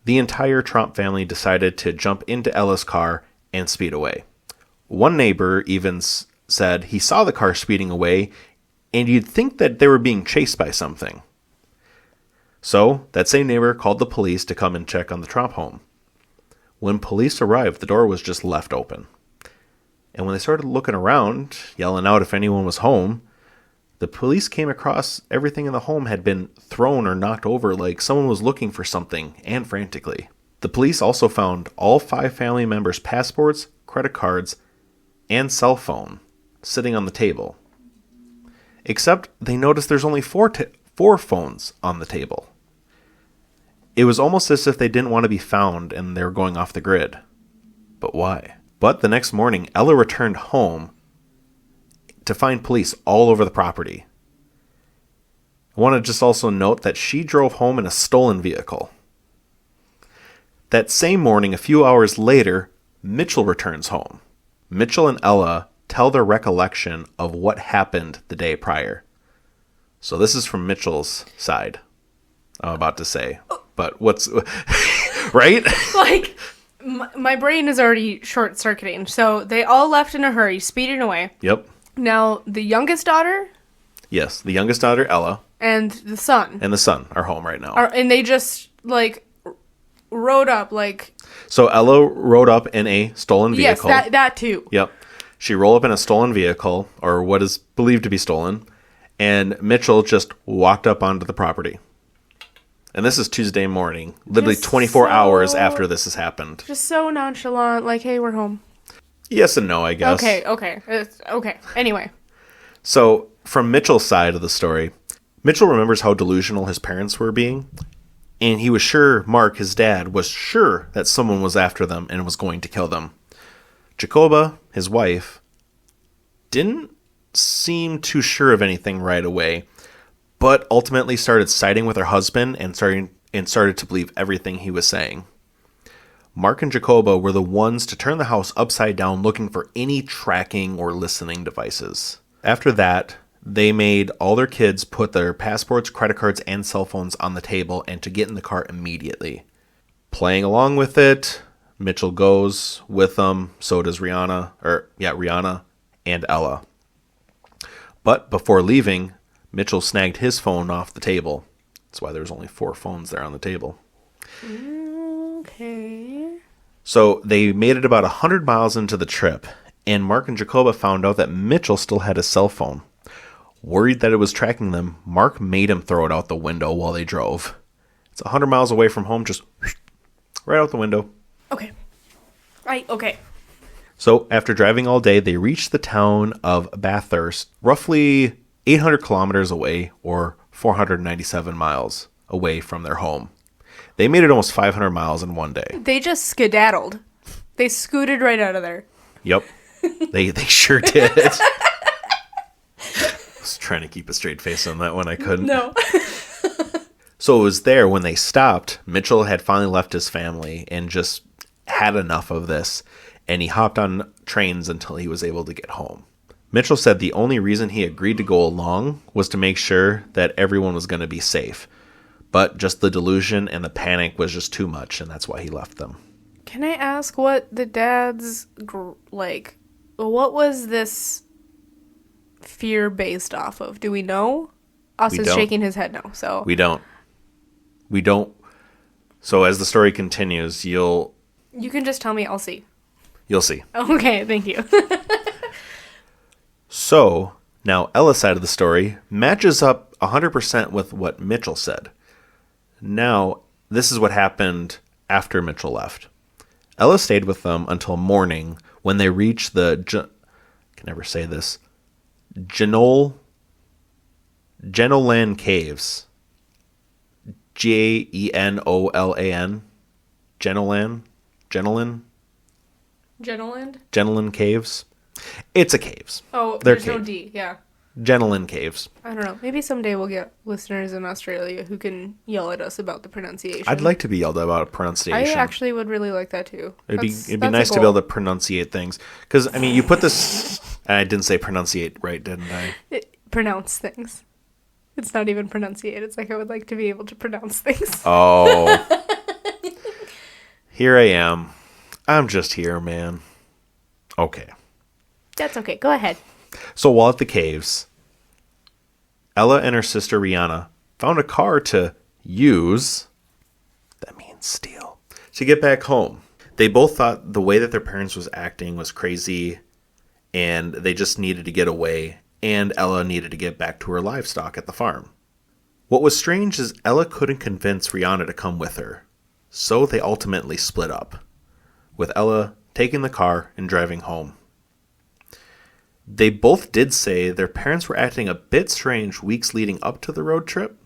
The entire Tromp family decided to jump into Ella's car and speed away. One neighbor even said he saw the car speeding away, and you'd think that they were being chased by something. So, that same neighbor called the police to come and check on the Tromp home. When police arrived, the door was just left open. And when they started looking around, yelling out if anyone was home, the police came across everything in the home had been thrown or knocked over like someone was looking for something, and frantically. The police also found all 5 family members' passports, credit cards, and cell phone sitting on the table. Except they noticed there's only 4 phones on the table. It was almost as if they didn't want to be found and they were going off the grid. But why? But the next morning, Ella returned home to find police all over the property. I want to just also note that she drove home in a stolen vehicle. That same morning, a few hours later, Mitchell returns home. Mitchell and Ella tell their recollection of what happened the day prior. So this is from Mitchell's side, I'm about to say. But what's... right? Like, my brain is already short-circuiting. So they all left in a hurry, speeding away. Yep. Now, the youngest daughter... Yes, the youngest daughter, Ella. And the son. And the son are home right now. And they just, like, rode up, like... So Ella rode up in a stolen vehicle. Yes, that too. Yep. She rolled up in a stolen vehicle, or what is believed to be stolen, and Mitchell just walked up onto the property. And this is Tuesday morning, literally Just 24 hours after this has happened. Just so nonchalant, like, hey, we're home. Yes and no, I guess. Okay. Okay. Anyway. So, from Mitchell's side of the story, Mitchell remembers how delusional his parents were being, and he was sure Mark, his dad, was sure that someone was after them and was going to kill them. Jacoba, his wife, didn't seem too sure of anything right away, but ultimately started siding with her husband and started to believe everything he was saying. Mark and Jacoba were the ones to turn the house upside down looking for any tracking or listening devices. After that, they made all their kids put their passports, credit cards, and cell phones on the table and to get in the car immediately. Playing along with it, Mitchell goes with them, so does Rihanna and Ella. But before leaving, Mitchell snagged his phone off the table. That's why there's only 4 phones there on the table. Okay. So they made it about 100 miles into the trip, and Mark and Jacoba found out that Mitchell still had his cell phone. Worried that it was tracking them, Mark made him throw it out the window while they drove. It's 100 miles away from home, just right out the window. Okay. So after driving all day, they reached the town of Bathurst, roughly 800 kilometers away, or 497 miles away from their home. They made it almost 500 miles in one day. They just skedaddled. They scooted right out of there. Yep. They sure did. I was trying to keep a straight face on that one. I couldn't. No. So it was there when they stopped. Mitchell had finally left his family and just had enough of this. And he hopped on trains until he was able to get home. Mitchell said the only reason he agreed to go along was to make sure that everyone was going to be safe. But just the delusion and the panic was just too much, and that's why he left them. Can I ask what the dad's, what was this fear based off of? Do we know? Austin's shaking his head no, so. We don't. So as the story continues, You can just tell me, I'll see. You'll see. Okay, thank you. So, now Ella's side of the story matches up 100% with what Mitchell said. Now, this is what happened after Mitchell left. Ella stayed with them until morning when they reached the, I can never say this, Genolan Caves. Genolan? Genolan Caves. It's a caves. Oh, They're there's no D, yeah. Genolan Caves. I don't know. Maybe someday we'll get listeners in Australia who can yell at us about the pronunciation. I'd like to be yelled at about pronunciation. I actually would really like that too. It'd be nice to be able to pronunciate things. Because, I mean, you put this... And I didn't say pronunciate right, didn't I? Pronounce things. It's not even pronunciate. It's like I would like to be able to pronounce things. Oh. Here I am. I'm just here, man. Okay. That's okay. Go ahead. So while at the caves, Ella and her sister Rihanna found a car to use, that means steal, to get back home. They both thought the way that their parents was acting was crazy and they just needed to get away, and Ella needed to get back to her livestock at the farm. What was strange is Ella couldn't convince Rihanna to come with her, so they ultimately split up, with Ella taking the car and driving home. They both did say their parents were acting a bit strange weeks leading up to the road trip,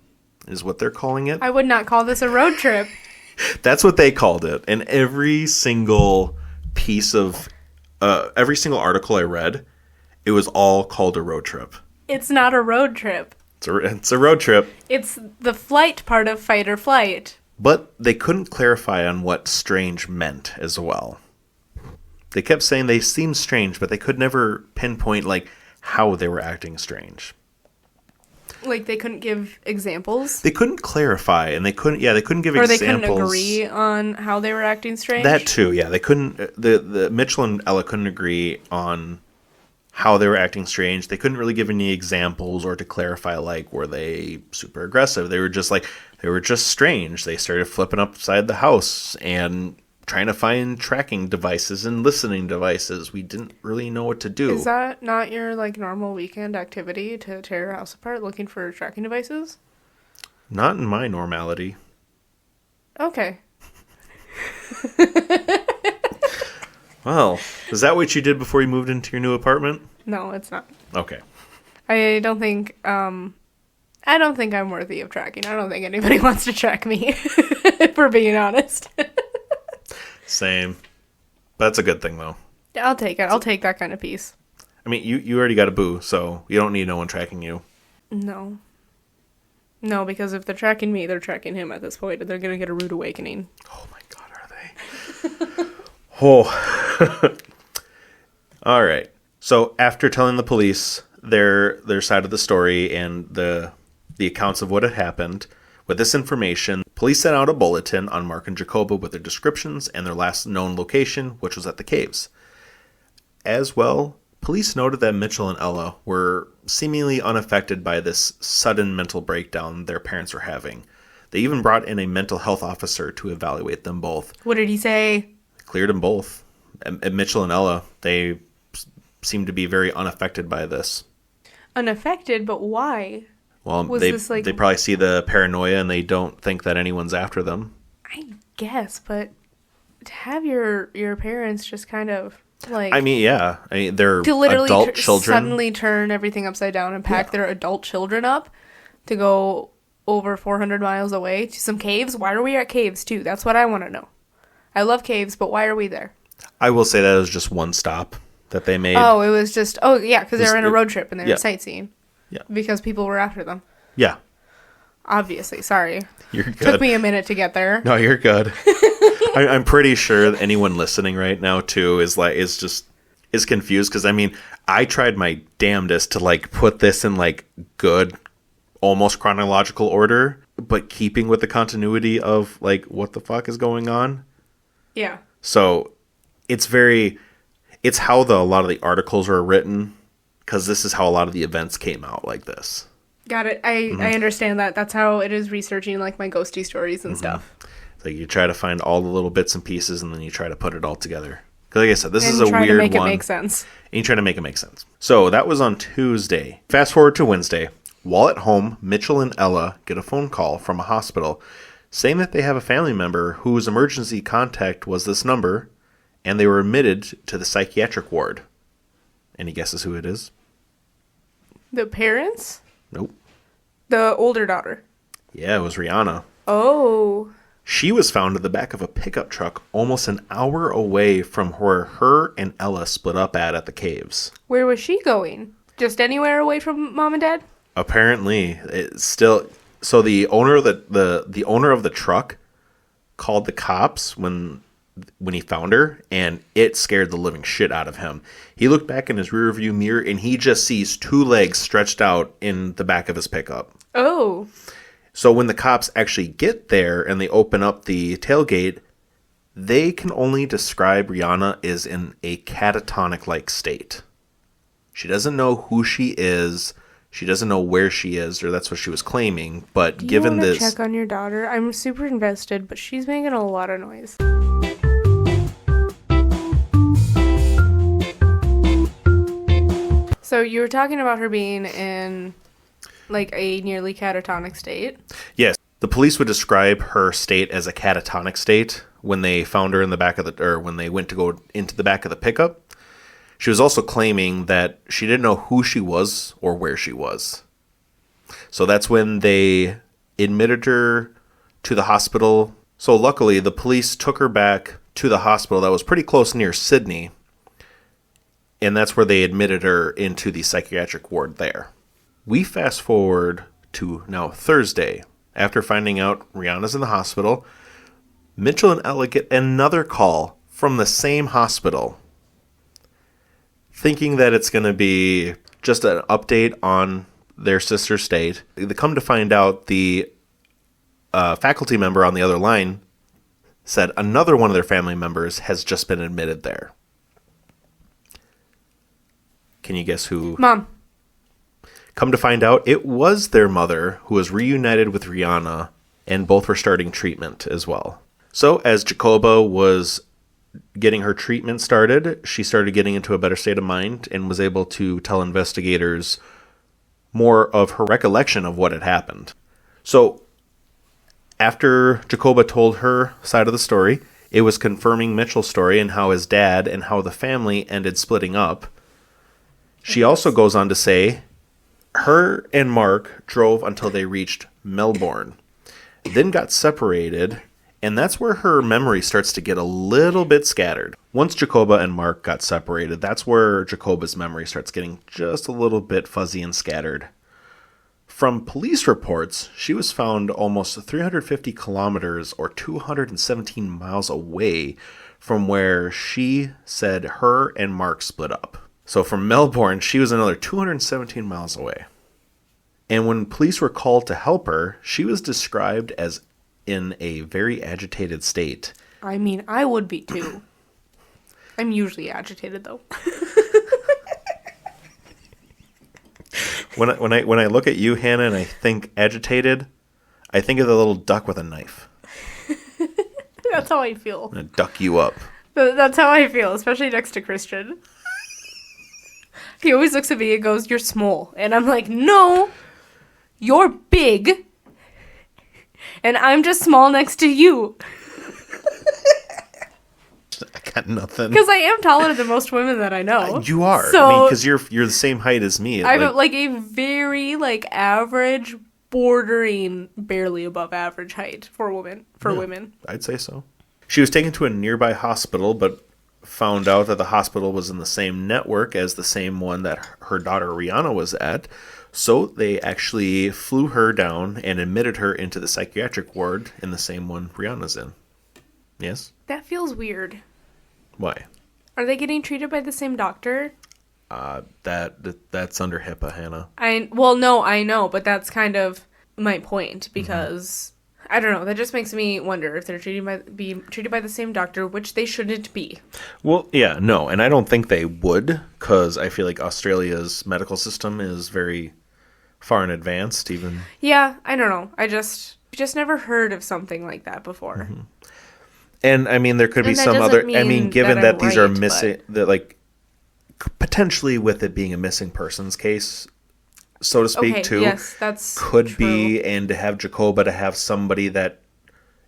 is what they're calling it. I would not call this a road trip. That's what they called it. And every single piece of, every single article I read, it was all called a road trip. It's not a road trip. It's a road trip. It's the flight part of fight or flight. But they couldn't clarify on what strange meant as well. They kept saying they seemed strange, but they could never pinpoint, like, how they were acting strange. Like, they couldn't give examples? They couldn't clarify, and they couldn't give examples. Or they couldn't agree on how they were acting strange? That too, yeah. They couldn't, the Mitchell and Ella couldn't agree on how they were acting strange. They couldn't really give any examples or to clarify, like, were they super aggressive? They were just strange. They started flipping upside the house and trying to find tracking devices and listening devices. We didn't really know what to do. Is that not your, like, normal weekend activity to tear your house apart looking for tracking devices? Not in my normality. Okay. Well, is that what you did before you moved into your new apartment? No, it's not. Okay. I don't think I'm worthy of tracking. I don't think anybody wants to track me, if we're being honest. Same. That's a good thing, though. Yeah, I'll take it. I'll take that kind of piece. I mean, you already got a boo, so you don't need no one tracking you. No. No, because if they're tracking me, they're tracking him at this point, and they're going to get a rude awakening. Oh my god, are they? Oh. All right. So after telling the police their side of the story and the accounts of what had happened, with this information, police sent out a bulletin on Mark and Jacoba with their descriptions and their last known location, which was at the caves. As well, police noted that Mitchell and Ella were seemingly unaffected by this sudden mental breakdown their parents were having. They even brought in a mental health officer to evaluate them both. What did he say? Cleared them both. And Mitchell and Ella, they seemed to be very unaffected by this. Unaffected? But why? Well, they probably see the paranoia and they don't think that anyone's after them. I guess, but to have your parents just kind of like... I mean, yeah. I mean, they're to literally adult children. Suddenly turn everything upside down and pack their adult children up to go over 400 miles away to some caves. Why are we at caves, too? That's what I want to know. I love caves, but why are we there? I will say that it was just one stop that they made. Oh, it was just... Oh, yeah, because they were in a road trip and they were sightseeing. Yeah. Because people were after them. Yeah. Obviously. Sorry. You're good. Took me a minute to get there. No, you're good. I'm pretty sure that anyone listening right now, too, is just is confused because, I mean, I tried my damnedest to, like, put this in, like, good, almost chronological order, but keeping with the continuity of, like, what the fuck is going on. Yeah. So it's how a lot of the articles are written, because this is how a lot of the events came out like this. Got it. I understand that. That's how it is researching, like, my ghosty stories and stuff. So you try to find all the little bits and pieces, and then you try to put it all together. Because, like I said, this is a weird one. And try to make it make sense. And you try to make it make sense. So that was on Tuesday. Fast forward to Wednesday. While at home, Mitchell and Ella get a phone call from a hospital saying that they have a family member whose emergency contact was this number, and they were admitted to the psychiatric ward. Any guesses who it is? The parents? Nope. The older daughter? Yeah, it was Rihanna. Oh. She was found in the back of a pickup truck almost an hour away from where her and Ella split up at the caves. Where was she going? Just anywhere away from mom and dad? Apparently, it's still. So the owner of the owner of the truck called the cops when he found her, and it scared the living shit out of him. He looked back in his rearview mirror, and he just sees two legs stretched out in the back of his pickup. Oh. So when the cops actually get there and they open up the tailgate, they can only describe Rihanna as in a catatonic-like state. She doesn't know who she is. She doesn't know where she is, or that's what she was claiming. But given this... Do you want to check on your daughter? I'm super invested, but she's making a lot of noise. So you were talking about her being in, like, a nearly catatonic state? Yes. The police would describe her state as a catatonic state when they found her in the back of when they went to go into the back of the pickup. She was also claiming that she didn't know who she was or where she was. So that's when they admitted her to the hospital. So luckily, the police took her back to the hospital that was pretty close near Sydney. And that's where they admitted her into the psychiatric ward there. We fast forward to now Thursday. After finding out Rihanna's in the hospital, Mitchell and Ella get another call from the same hospital, thinking that it's going to be just an update on their sister's state. They come to find out the faculty member on the other line said another one of their family members has just been admitted there. Can you guess who? Mom. Come to find out, it was their mother who was reunited with Rihanna, and both were starting treatment as well. So as Jacoba was getting her treatment started, she started getting into a better state of mind and was able to tell investigators more of her recollection of what had happened. So after Jacoba told her side of the story, it was confirming Mitchell's story and how his dad and how the family ended splitting up. She also goes on to say her and Mark drove until they reached Melbourne, then got separated, and that's where her memory starts to get a little bit scattered. Once Jacoba and Mark got separated, that's where Jacoba's memory starts getting just a little bit fuzzy and scattered. From police reports, she was found almost 350 kilometers or 217 miles away from where she said her and Mark split up. So from Melbourne, she was another 217 miles away. And when police were called to help her, she was described as in a very agitated state. I mean, I would be too. I'm usually agitated, though. When I look at you, Hannah, and I think agitated, I think of the little duck with a knife. That's how I feel. I'm gonna duck you up. That's how I feel, especially next to Christian. He always looks at me and goes, "You're small." And I'm like, "No, you're big. And I'm just small next to you." I got nothing. Because I am taller than most women that I know. You are. So, I mean, because you're the same height as me. I'm like a very average, bordering, barely above average height for women. Women, I'd say so. She was taken to a nearby hospital, but found out that the hospital was in the same network as the same one that her daughter Rihanna was at. So they actually flew her down and admitted her into the psychiatric ward in the same one Rihanna's in. Yes? That feels weird. Why? Are they getting treated by the same doctor? That's under HIPAA, Hannah. No, I know, but that's kind of my point, because I don't know, that just makes me wonder if they're being treated by the same doctor, which they shouldn't be. Well, yeah, no, and I don't think they would, because I feel like Australia's medical system is very far in advanced, even. Yeah, I don't know. I just never heard of something like that before. Mm-hmm. And I mean, there could be And that some doesn't other. I mean mean, given that that I'm these are right, missing, that like potentially with it being a missing persons case, so to speak, Okay, too. yes, that's could true. be, and to have Jacoba to have somebody that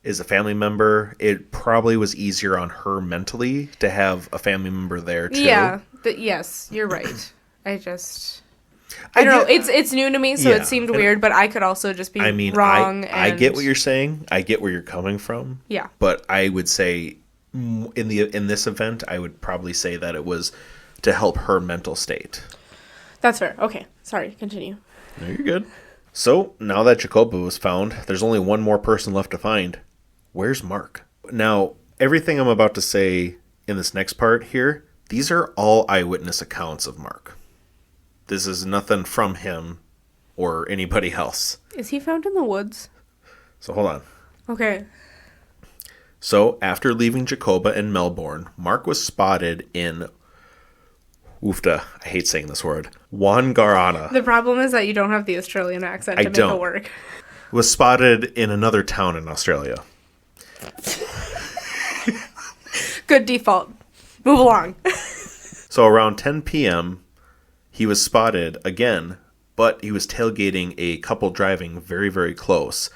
is a family member, it probably was easier on her mentally to have a family member there too. Yeah, but yes, you're right. I don't know. It's new to me, so Yeah, it seemed and weird, but I could also just be wrong. I get what you're saying. I get where you're coming from. Yeah. But I would say in this event, I would probably say that it was to help her mental state. That's fair. Okay. Sorry. Continue. No, you're good. So, now that Jacoba was found, there's only one more person left to find. Where's Mark? Now, everything I'm about to say in this next part here, these are all eyewitness accounts of Mark. This is nothing from him or anybody else. Is he found in the woods? So, hold on. Okay. So, after leaving Jacoba in Melbourne, Mark was spotted in Oofta, I hate saying this word, Wangaratta. The problem is that you don't have the Australian accent to make it work. Was spotted in another town in Australia. Good default. Move along. So around 10 p.m., he was spotted again, but he was tailgating a couple driving very, very close.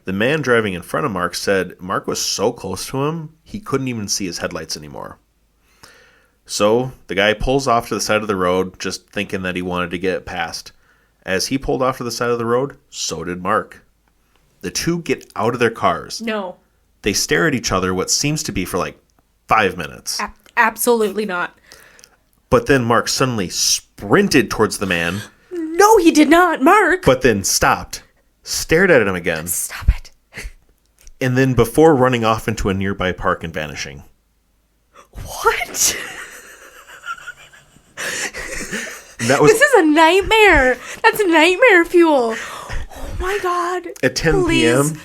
The man driving in front of Mark said Mark was so close to him, he couldn't even see his headlights anymore. So the guy pulls off to the side of the road, just thinking that he wanted to get past. As he pulled off to the side of the road, so did Mark. The two get out of their cars. No. They stare at each other what seems to be for like 5 minutes. Absolutely not. But then Mark suddenly sprinted towards the man. No, he did not, Mark. But then stopped, stared at him again. Stop it. And then before running off into a nearby park and vanishing. What? This is a nightmare. That's nightmare fuel. Oh my god. At 10 p.m.,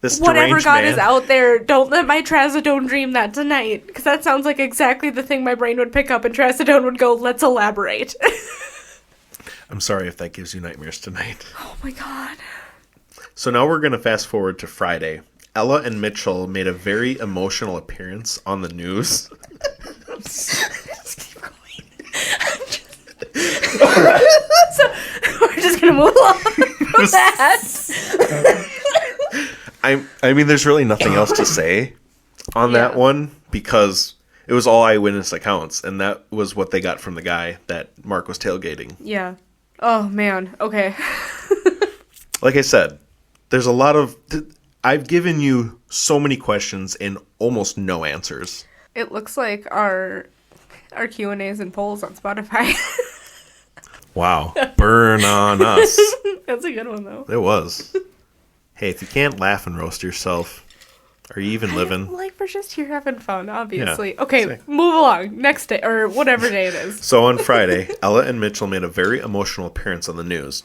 this whatever deranged god man, is out there, don't let my trazodone dream that tonight. Because that sounds like exactly the thing my brain would pick up, and trazodone would go, let's elaborate. I'm sorry if that gives you nightmares tonight. Oh my god. So now we're going to fast forward to Friday. Ella and Mitchell made a very emotional appearance on the news. Just keep going. So, we're just going to move on from that. I mean, there's really nothing else to say on that one, because it was all eyewitness accounts, and that was what they got from the guy that Mark was tailgating. Yeah. Oh, man. Okay. Like I said, there's a lot of... I've given you so many questions and almost no answers. It looks like our Q&As and polls on Spotify. Wow. Burn on us. That's a good one, though. It was. Hey, if you can't laugh and roast yourself, are you even living? Like, we're just here having fun, obviously. Yeah, okay, move along. Next day, or whatever day it is. So on Friday, Ella and Mitchell made a very emotional appearance on the news,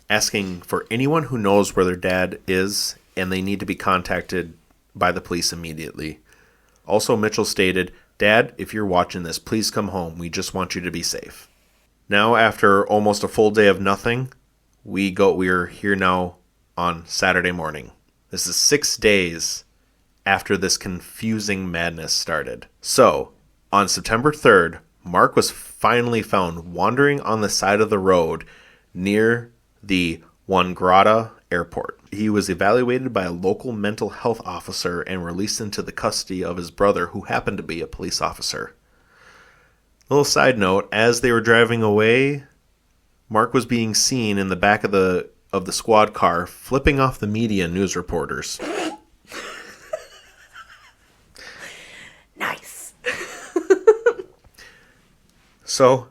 asking for anyone who knows where their dad is, and they need to be contacted by the police immediately. Also, Mitchell stated, "Dad, if you're watching this, please come home. We just want you to be safe." Now, after almost a full day of nothing, we're here now on Saturday morning. This is 6 days after this confusing madness started. So, on September 3rd, Mark was finally found wandering on the side of the road near the Wangaratta airport. He was evaluated by a local mental health officer and released into the custody of his brother, who happened to be a police officer. Little side note, as they were driving away, Mark was being seen in the back of the squad car flipping off the media and news reporters. Nice. So,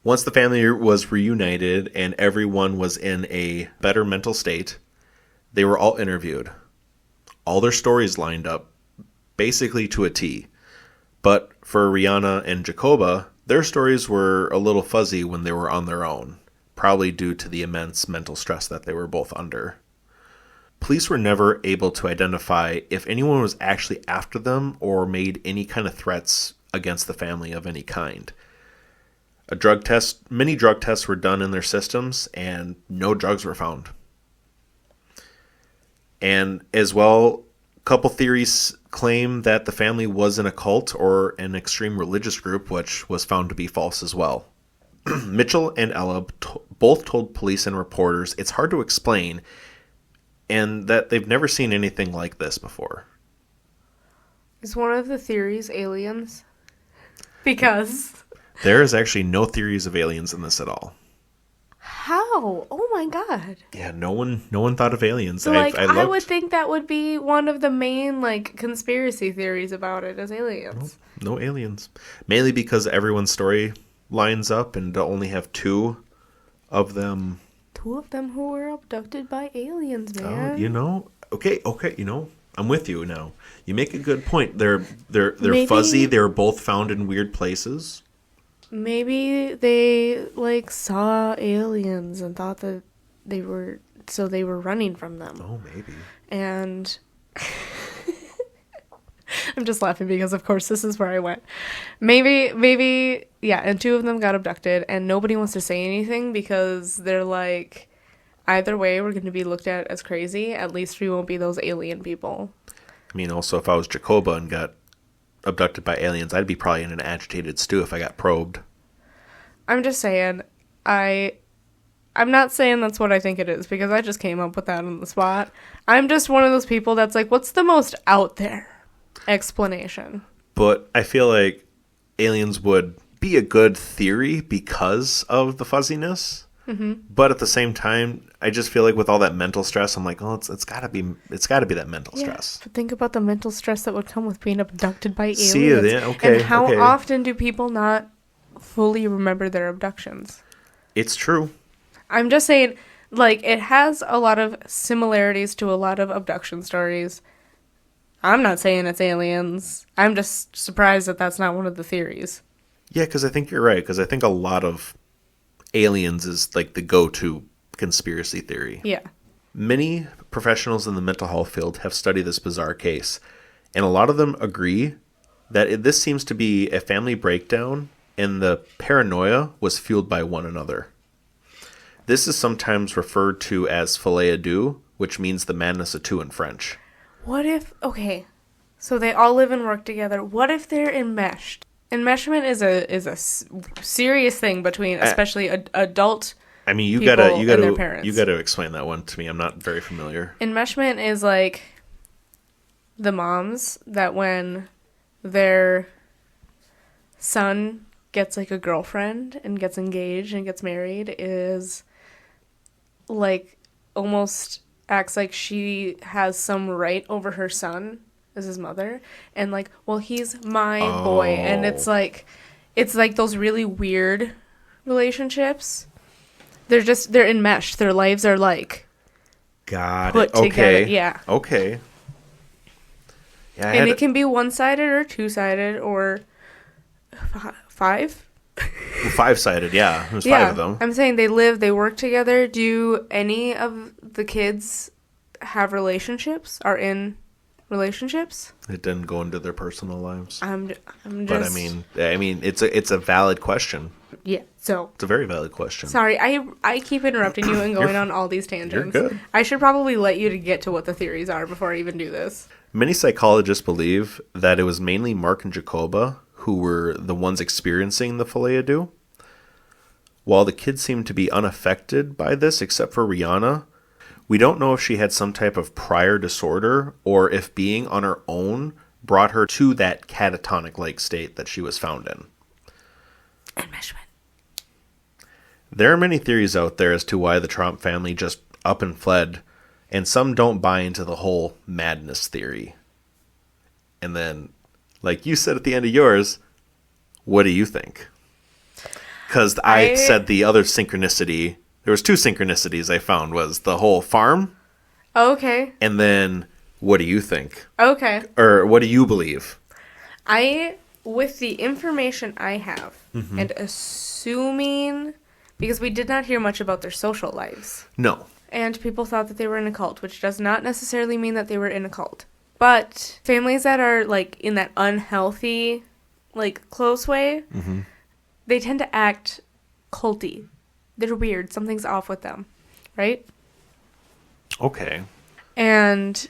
once the family was reunited and everyone was in a better mental state, they were all interviewed. All their stories lined up, basically to a T. But for Rihanna and Jacoba, their stories were a little fuzzy when they were on their own, probably due to the immense mental stress that they were both under. Police were never able to identify if anyone was actually after them or made any kind of threats against the family of any kind. Many drug tests were done in their systems, and no drugs were found. And as well, a couple theories claim that the family was in a cult or an extreme religious group, which was found to be false as well. Mitchell and Ella both told police and reporters it's hard to explain, and that they've never seen anything like this before. Is one of the theories aliens? Because... There is actually no theories of aliens in this at all. How? Oh my god. Yeah, no one thought of aliens. I would think that would be one of the main, conspiracy theories about it, as aliens. No aliens. Mainly because everyone's story lines up and to only have two of them. Two of them who were abducted by aliens, man. Okay, I'm with you now. You make a good point. They're fuzzy. They were both found in weird places. Maybe they saw aliens and thought that they were running from them. Oh, maybe. And I'm just laughing because of course this is where I went. Maybe yeah, and two of them got abducted and nobody wants to say anything because they're like, either way we're going to be looked at as crazy. At least we won't be those alien people. I mean, also if I was Jacoba and got abducted by aliens, I'd be probably in an agitated stew if I got probed. I'm just saying, I'm not saying that's what I think it is, because I just came up with that on the spot. I'm just one of those people that's like, what's the most out there explanation? But I feel like aliens would be a good theory because of the fuzziness. Mm-hmm. But at the same time, I just feel like with all that mental stress, I'm like, oh, it's gotta be that mental stress. But think about the mental stress that would come with being abducted by aliens. Okay. And how often do people not fully remember their abductions? It's true. I'm just saying, it has a lot of similarities to a lot of abduction stories. I'm not saying it's aliens. I'm just surprised that that's not one of the theories. Yeah, because I think you're right. Because I think a lot of aliens is the go-to conspiracy theory. Yeah. Many professionals in the mental health field have studied this bizarre case, and a lot of them agree that this seems to be a family breakdown, and the paranoia was fueled by one another. This is sometimes referred to as folie à deux, which means the madness of two in French. What if, okay, so they all live and work together. What if they're enmeshed? Enmeshment is a serious thing between, especially adult. I mean, you gotta explain that one to me. I'm not very familiar. Enmeshment is the moms that when their son gets a girlfriend and gets engaged and gets married is almost acts like she has some right over her son as his mother, and well, he's my boy, and it's those really weird relationships. They're enmeshed. Their lives are got put it. Okay. Together. Yeah. Okay. Yeah, and it can be one-sided or two-sided or five. Well, five-sided, yeah. There's five of them. I'm saying they work together. Do any of the kids have relationships? Are in relationships? It didn't go into their personal lives. I'm just. But I mean, it's a valid question. Yeah. So it's a very valid question. Sorry, I keep interrupting you and going on all these tangents. You're good. I should probably let you to get to what the theories are before I even do this. Many psychologists believe that it was mainly Mark and Jacoba who were the ones experiencing the folie à deux. While the kids seemed to be unaffected by this, except for Rihanna, we don't know if she had some type of prior disorder or if being on her own brought her to that catatonic-like state that she was found in. Enmeshment. There are many theories out there as to why the Tromp family just up and fled, and some don't buy into the whole madness theory. And then, like you said at the end of yours, what do you think? Because I said the other synchronicity, there was two synchronicities I found, was the whole farm. Okay. And then, what do you think? Okay. Or what do you believe? I with the information I have, and assuming, because we did not hear much about their social lives. No. And people thought that they were in a cult, which does not necessarily mean that they were in a cult. But families that are, like, in that unhealthy, like, close way, they tend to act culty. They're weird. Something's off with them, right? Okay. And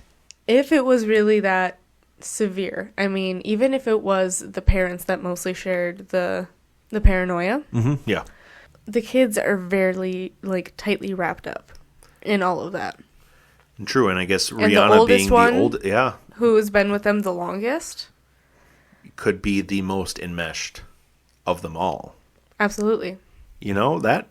if it was really that severe, I mean, even if it was the parents that mostly shared the paranoia, Yeah. the kids are very, like, tightly wrapped up in all of that. True, and I guess And Rihanna being the old, who's been with them the longest, could be the most enmeshed of them all. absolutely. You know that?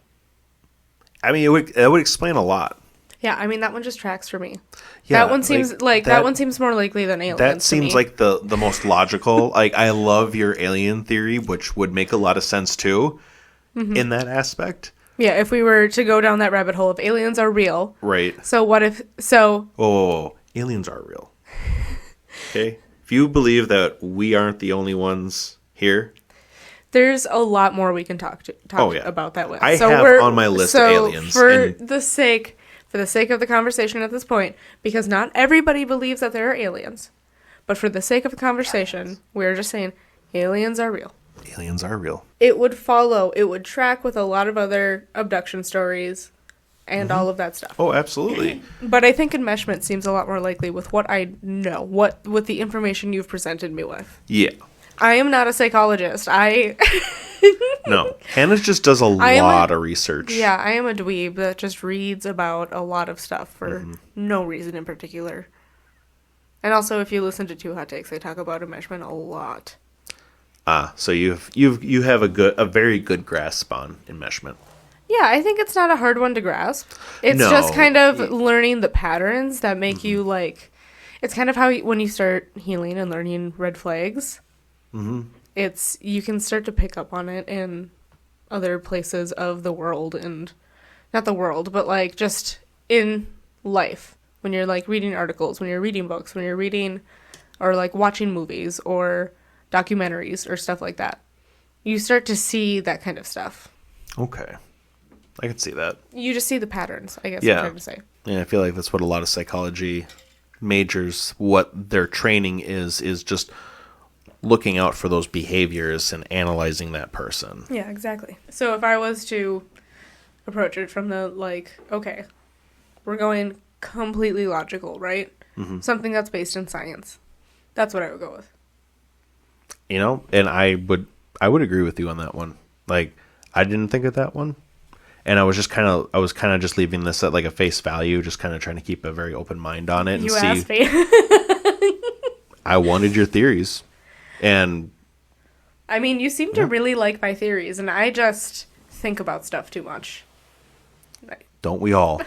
I mean, it would explain a lot. Yeah, I mean that one just tracks for me. Yeah, that one seems that one seems more likely than aliens. That seems like the most logical. Like, I love your alien theory, which would make a lot of sense too, in that aspect. Yeah, if we were to go down that rabbit hole of aliens are real. Right. So what if so Oh, aliens are real. Okay. If you believe that we aren't the only ones here, there's a lot more we can talk about that with. I have on my list aliens. For the sake of the conversation at this point, because not everybody believes that there are aliens, but for the sake of the conversation, we're just saying aliens are real. Aliens are real. It would track with a lot of other abduction stories and all of that stuff. Oh, absolutely. But I think enmeshment seems a lot more likely with what I know, with the information you've presented me with. Yeah. I am not a psychologist. No. Hannah just does a lot of research. Yeah, I am a dweeb that just reads about a lot of stuff for no reason in particular. And also, if you listen to Two Hot Takes, they talk about enmeshment a lot. So you have a very good grasp on enmeshment. Yeah, I think it's not a hard one to grasp. It's just kind of learning the patterns that make you, like... It's kind of how when you start healing and learning red flags, you can start to pick up on it in other places of the world, and... Not the world, but, like, just in life. When you're, like, reading articles, when you're reading books, when you're reading... Or, like, watching movies, or documentaries, or stuff like that. You start to see that kind of stuff. Okay. I can see that. You just see the patterns, I guess Yeah. I'm trying to say. Yeah, I feel like that's what a lot of psychology majors, what their training is just looking out for those behaviors and analyzing that person. Yeah, exactly. So if I was to approach it from the, like, okay, we're going completely logical, right? Something that's based in science. That's what I would go with. You know, and I would agree with you on that one. Like, I didn't think of that one. And I was kind of just leaving this at, like, a face value, just kind of trying to keep a very open mind on it and see. Asked me. I wanted your theories. And I mean, you seem to really like my theories, and I just think about stuff too much. don't we all?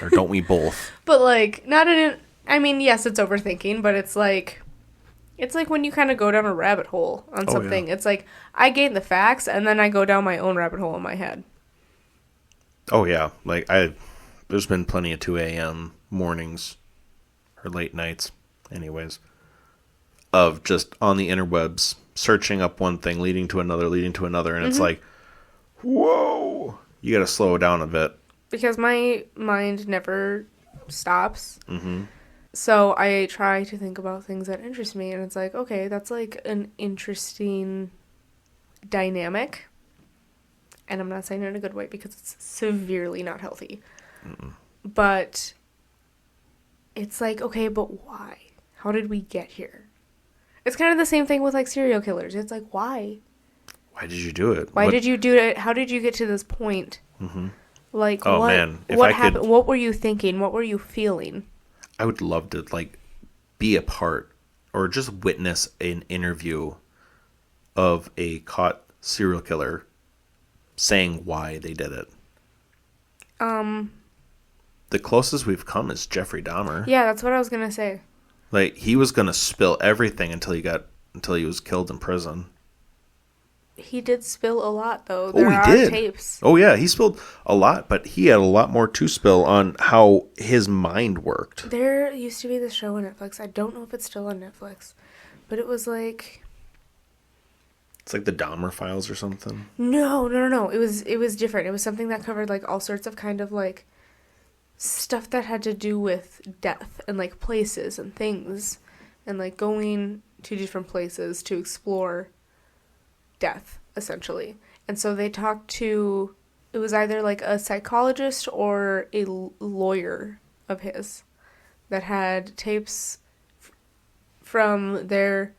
Or don't we both? But, like, not in I mean, yes, it's overthinking, but it's like when you kind of go down a rabbit hole on something. Yeah. It's like I gain the facts, and then I go down my own rabbit hole in my head. Oh, yeah. Like, there's been plenty of 2 a.m. mornings, or late nights, anyways, of just on the interwebs, searching up one thing, leading to another, and it's like, whoa! You gotta slow down a bit. Because my mind never stops. So I try to think about things that interest me, and it's like, okay, that's like an interesting dynamic. And I'm not saying it in a good way because it's severely not healthy. But it's like, okay, but why? How did we get here? It's kind of the same thing with, like, serial killers. It's like, why? Why did you do it? Why did you do it? How did you get to this point? Like, oh, what, man. what happened? What were you thinking? What were you feeling? I would love to, like, be a part or just witness an interview of a caught serial killer saying why they did it. The closest we've come is Jeffrey Dahmer. Yeah, that's what I was gonna say. Like, he was gonna spill everything until he was killed in prison. He did spill a lot, though. There are tapes. Oh, yeah, he spilled a lot, but he had a lot more to spill on how his mind worked. There used to be this show on Netflix. I don't know if it's still on Netflix, but it was like It's like the Dahmer Files or something. No. It was different. It was something that covered like all sorts of kind of like stuff that had to do with death and like places and things and like going to different places to explore death, essentially. And so they talked to, it was either like a psychologist or a lawyer of his that had tapes from their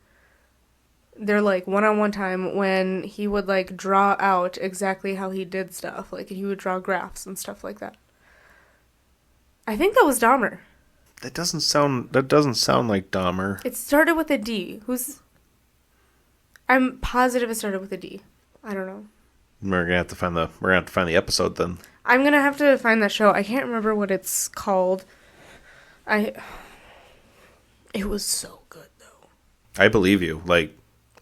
like one-on-one time when he would like draw out exactly how he did stuff. Like he would draw graphs and stuff like that. I think that was Dahmer. That doesn't sound like Dahmer. It started with a D. I'm positive it started with a D. I don't know. We're gonna have to find the episode then. I'm gonna have to find that show. I can't remember what it's called. It was so good though. I believe you. Like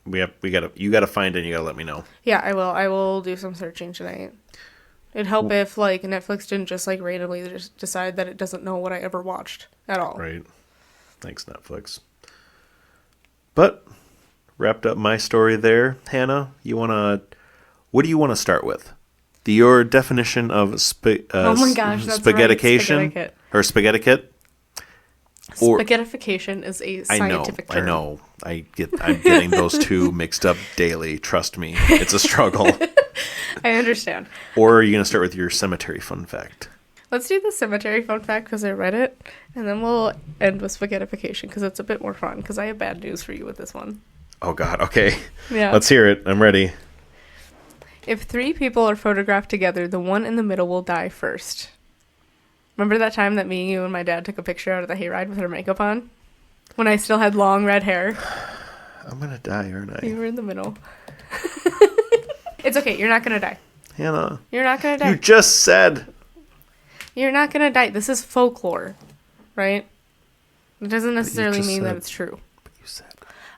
you gotta find it and you gotta let me know. Yeah, I will. I will do some searching tonight. It'd help if like Netflix didn't just like randomly just decide that it doesn't know what I ever watched at all. Right. Thanks, Netflix. But wrapped up my story there. Hannah, what do you want to start with? Your definition of oh my gosh, that's spaghettication right. or spaghetticate? Spaghettification is a scientific term. I know. I'm getting those two mixed up daily. Trust me. It's a struggle. I understand. Or are you going to start with your cemetery fun fact? Let's do the cemetery fun fact because I read it. And then we'll end with spaghettification because it's a bit more fun because I have bad news for you with this one. Oh, God. Okay. Yeah. Let's hear it. I'm ready. If 3 people are photographed together, the one in the middle will die first. Remember that time that me, you, and my dad took a picture out of the hayride with her makeup on? When I still had long red hair. I'm going to die, aren't I? You were in the middle. It's okay. You're not going to die. Hannah. You're not going to die. You just said. You're not going to die. This is folklore, right? It doesn't necessarily mean that it's true. But you said.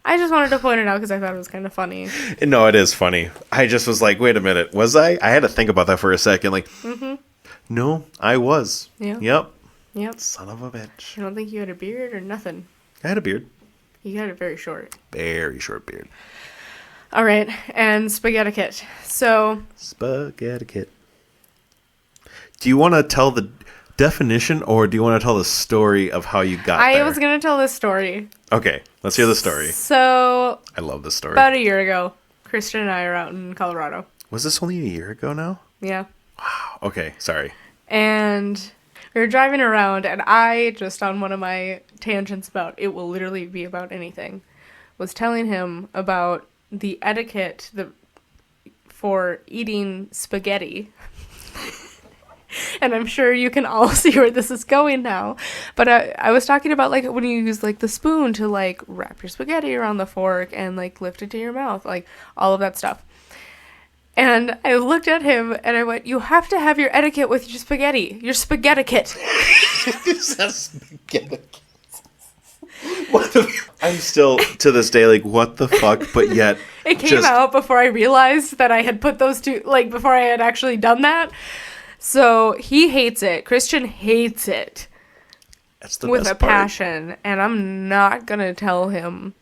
I just wanted to point it out because I thought it was kind of funny. No, it is funny. I just was like, wait a minute. Was I? I had to think about that for a second. Like, no, I was. Yeah. Yep. Son of a bitch. I don't think you had a beard or nothing. I had a beard. You had it very short. Very short beard. All right, and spaghetticate. So... Spaghetticate. Do you want to tell the definition or do you want to tell the story of how you got there? I was going to tell this story. Okay, let's hear the story. So... I love this story. About a year ago, Christian and I are out in Colorado. Was this only a year ago now? Yeah. Wow. Okay, sorry. And we were driving around, and I, just on one of my tangents about it will literally be about anything, was telling him about the etiquette for eating spaghetti. And I'm sure you can all see where this is going now. But I was talking about, like, when you use, like, the spoon to, like, wrap your spaghetti around the fork and, like, lift it to your mouth. Like, all of that stuff. And I looked at him and I went, you have to have your etiquette with your spaghetti. Your spaghetticate. Is that spaghetticate? I'm still, to this day, like, what the fuck? But yet... It came out before I realized that I had put those two... Like, before I had actually done that. So, he hates it. Christian hates it. That's the with best a part. passion. And I'm not going to tell him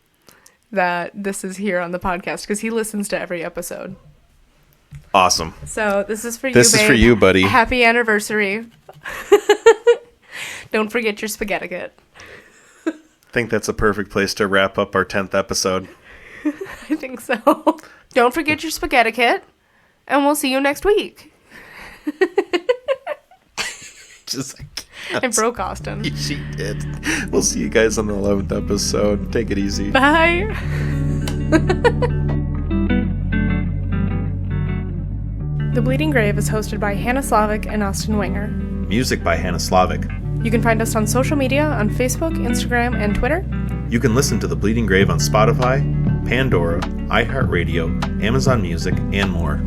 that this is here on the podcast because he listens to every episode. Awesome. So this is for you, This is for you, buddy. Happy anniversary. Don't forget your spaghetticate. I think that's a perfect place to wrap up our 10th episode. I think so. Don't forget your spaghetticate, and we'll see you next week. Just I broke Austin. She did. We'll see you guys on the 11th episode. Take it easy. Bye. The Bleeding Grave is hosted by Hannah Slavic and Austin Wenger. Music by Hannah Slavic. You can find us on social media on Facebook, Instagram, and Twitter. You can listen to The Bleeding Grave on Spotify, Pandora, iHeartRadio, Amazon Music, and more.